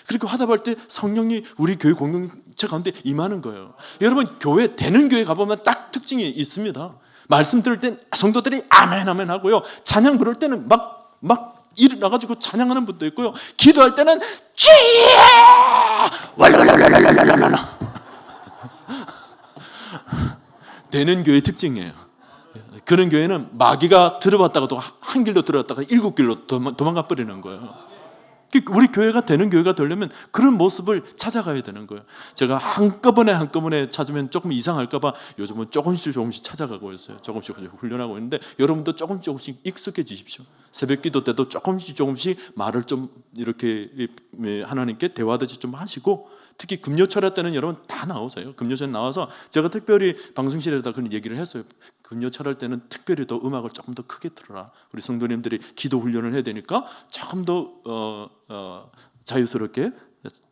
그렇게 하다 볼 때 성령이 우리 교회 공동체 가운데 임하는 거예요. 여러분 교회 되는 교회 가보면 딱 특징이 있습니다. 말씀 들을 땐 성도들이 아멘 아멘 하고요. 찬양 부를 때는 막 일어나가지고 찬양하는 분도 있고요. 기도할 때는 왈랄랄랄랄랄랄랄라 되는 교회 특징이에요. 그런 교회는 마귀가 들어왔다가도 한 길로 들어왔다가 7길로 도망가 버리는 거예요. 우리 교회가 되는 교회가 되려면 그런 모습을 찾아가야 되는 거예요. 제가 한꺼번에 찾으면 조금 이상할까 봐 요즘은 조금씩 찾아가고 있어요. 조금씩 훈련하고 있는데 여러분도 조금씩 익숙해지십시오. 새벽 기도 때도 조금씩 말을 좀 이렇게 하나님께 대화하듯이 좀 하시고 특히 금요철야 때는 여러분 다 나오세요. 금요철 나와서 제가 특별히 방송실에다 그런 얘기를 했어요. 금요철할 때는 특별히 더 음악을 조금 더 크게 틀어라. 우리 성도님들이 기도 훈련을 해야 되니까 조금 더 자유스럽게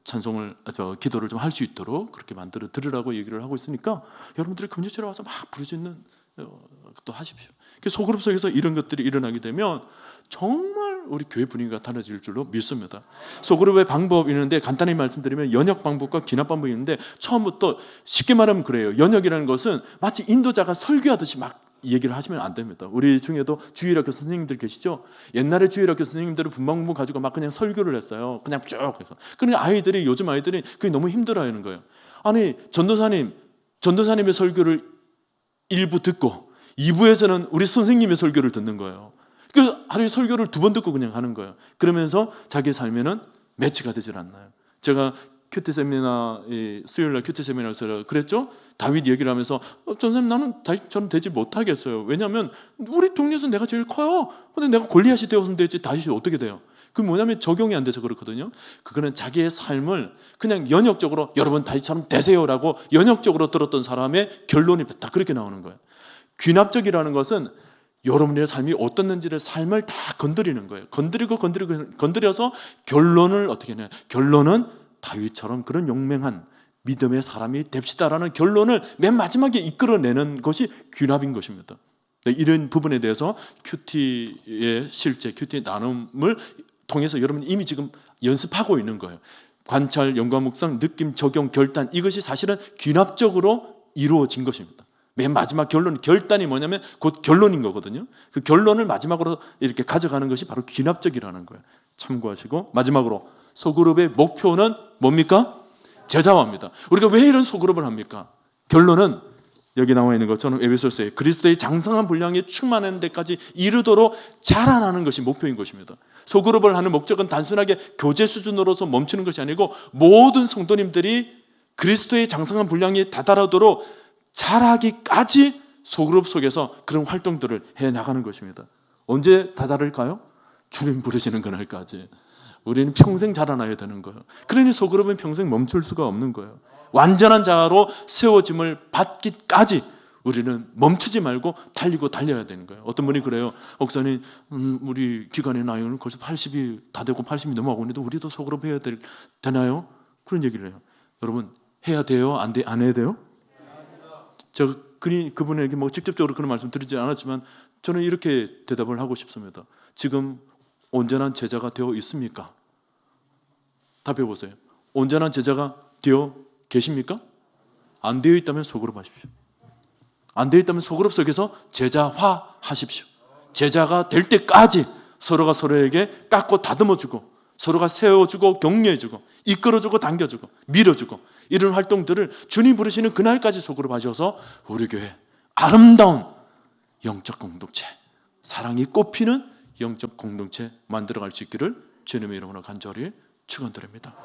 찬송을 기도를 좀 할 수 있도록 그렇게 만들어 드리라고 얘기를 하고 있으니까 여러분들이 금요철에 와서 막 부르짖는 또 하십시오. 소그룹 속에서 이런 것들이 일어나게 되면 정말 우리 교회 분위기가 달라질 줄로 믿습니다. 소그룹의 방법이 있는데 간단히 말씀드리면 연역 방법과 기납 방법이 있는데 처음부터 쉽게 말하면 그래요. 연역이라는 것은 마치 인도자가 설교하듯이 막 얘기를 하시면 안 됩니다. 우리 중에도 주일학교 선생님들 계시죠? 옛날에 주일학교 선생님들은 분방부 가지고 막 그냥 설교를 했어요. 그냥 쭉 해서. 그런데 요즘 아이들이 그게 너무 힘들어하는 거예요. 아니 전도사님의 설교를 1부 듣고 2부에서는 우리 선생님의 설교를 듣는 거예요. 그 하루에 설교를 2번 듣고 그냥 하는 거예요. 그러면서 자기 삶에는 매치가 되질 않나요? 제가 큐티 세미나 수요일날 큐티 세미나에서 그랬죠. 다윗 얘기를 하면서 전사님 나는 다윗처럼 되지 못하겠어요. 왜냐하면 우리 동네에서 내가 제일 커요. 근데 내가 골리앗이 되었으면 되지 다윗이 어떻게 돼요? 그 뭐냐면 적용이 안 돼서 그렇거든요. 그거는 자기의 삶을 그냥 연역적으로 여러분 다윗처럼 되세요라고 연역적으로 들었던 사람의 결론이 다 그렇게 나오는 거예요. 귀납적이라는 것은 여러분의 삶이 어떻는지를 삶을 다 건드리는 거예요. 건드려서 결론을 어떻게 하냐? 결론은 다윗처럼 그런 용맹한 믿음의 사람이 됩시다라는 결론을 맨 마지막에 이끌어내는 것이 귀납인 것입니다. 이런 부분에 대해서 큐티의 실제 큐티 나눔을 통해서 여러분이 이미 지금 연습하고 있는 거예요. 관찰, 연관 묵상, 느낌, 적용, 결단 이것이 사실은 귀납적으로 이루어진 것입니다. 맨 마지막 결단이 뭐냐면 곧 결론인 거거든요. 그 결론을 마지막으로 이렇게 가져가는 것이 바로 귀납적이라는 거예요. 참고하시고 마지막으로 소그룹의 목표는 뭡니까? 제자화입니다. 우리가 왜 이런 소그룹을 합니까? 결론은 여기 나와 있는 것처럼 에베소서에 그리스도의 장성한 분량에 충만한 데까지 이르도록 자라나는 것이 목표인 것입니다. 소그룹을 하는 목적은 단순하게 교제 수준으로서 멈추는 것이 아니고 모든 성도님들이 그리스도의 장성한 분량에 다다르도록 자라기까지 소그룹 속에서 그런 활동들을 해나가는 것입니다. 언제 다다를까요? 주님 부르시는 그날까지. 우리는 평생 자라나야 되는 거예요. 그러니 소그룹은 평생 멈출 수가 없는 거예요. 완전한 자아로 세워짐을 받기까지 우리는 멈추지 말고 달려야 되는 거예요. 어떤 분이 그래요. 목사님, 우리 기관의 나이는 벌써 80이 다 되고 80이 넘어가고 있는데 우리도 소그룹 해야 되나요? 그런 얘기를 해요. 여러분 해야 돼요? 안 해야 돼요? 제가 그분에게 뭐 직접적으로 그런 말씀 드리지 않았지만 저는 이렇게 대답을 하고 싶습니다. 지금 온전한 제자가 되어 있습니까? 답해 보세요. 온전한 제자가 되어 계십니까? 안 되어 있다면 소그룹 하십시오. 안 되어 있다면 소그룹 속에서 제자화 하십시오. 제자가 될 때까지 서로가 서로에게 깎고 다듬어주고 서로가 세워주고 격려해주고 이끌어주고 당겨주고 밀어주고 이런 활동들을 주님 부르시는 그날까지 소그룹 하셔서 우리 교회 아름다운 영적 공동체, 사랑이 꽃피는 영적 공동체 만들어갈 수 있기를 주님의 이름으로 간절히 축원드립니다.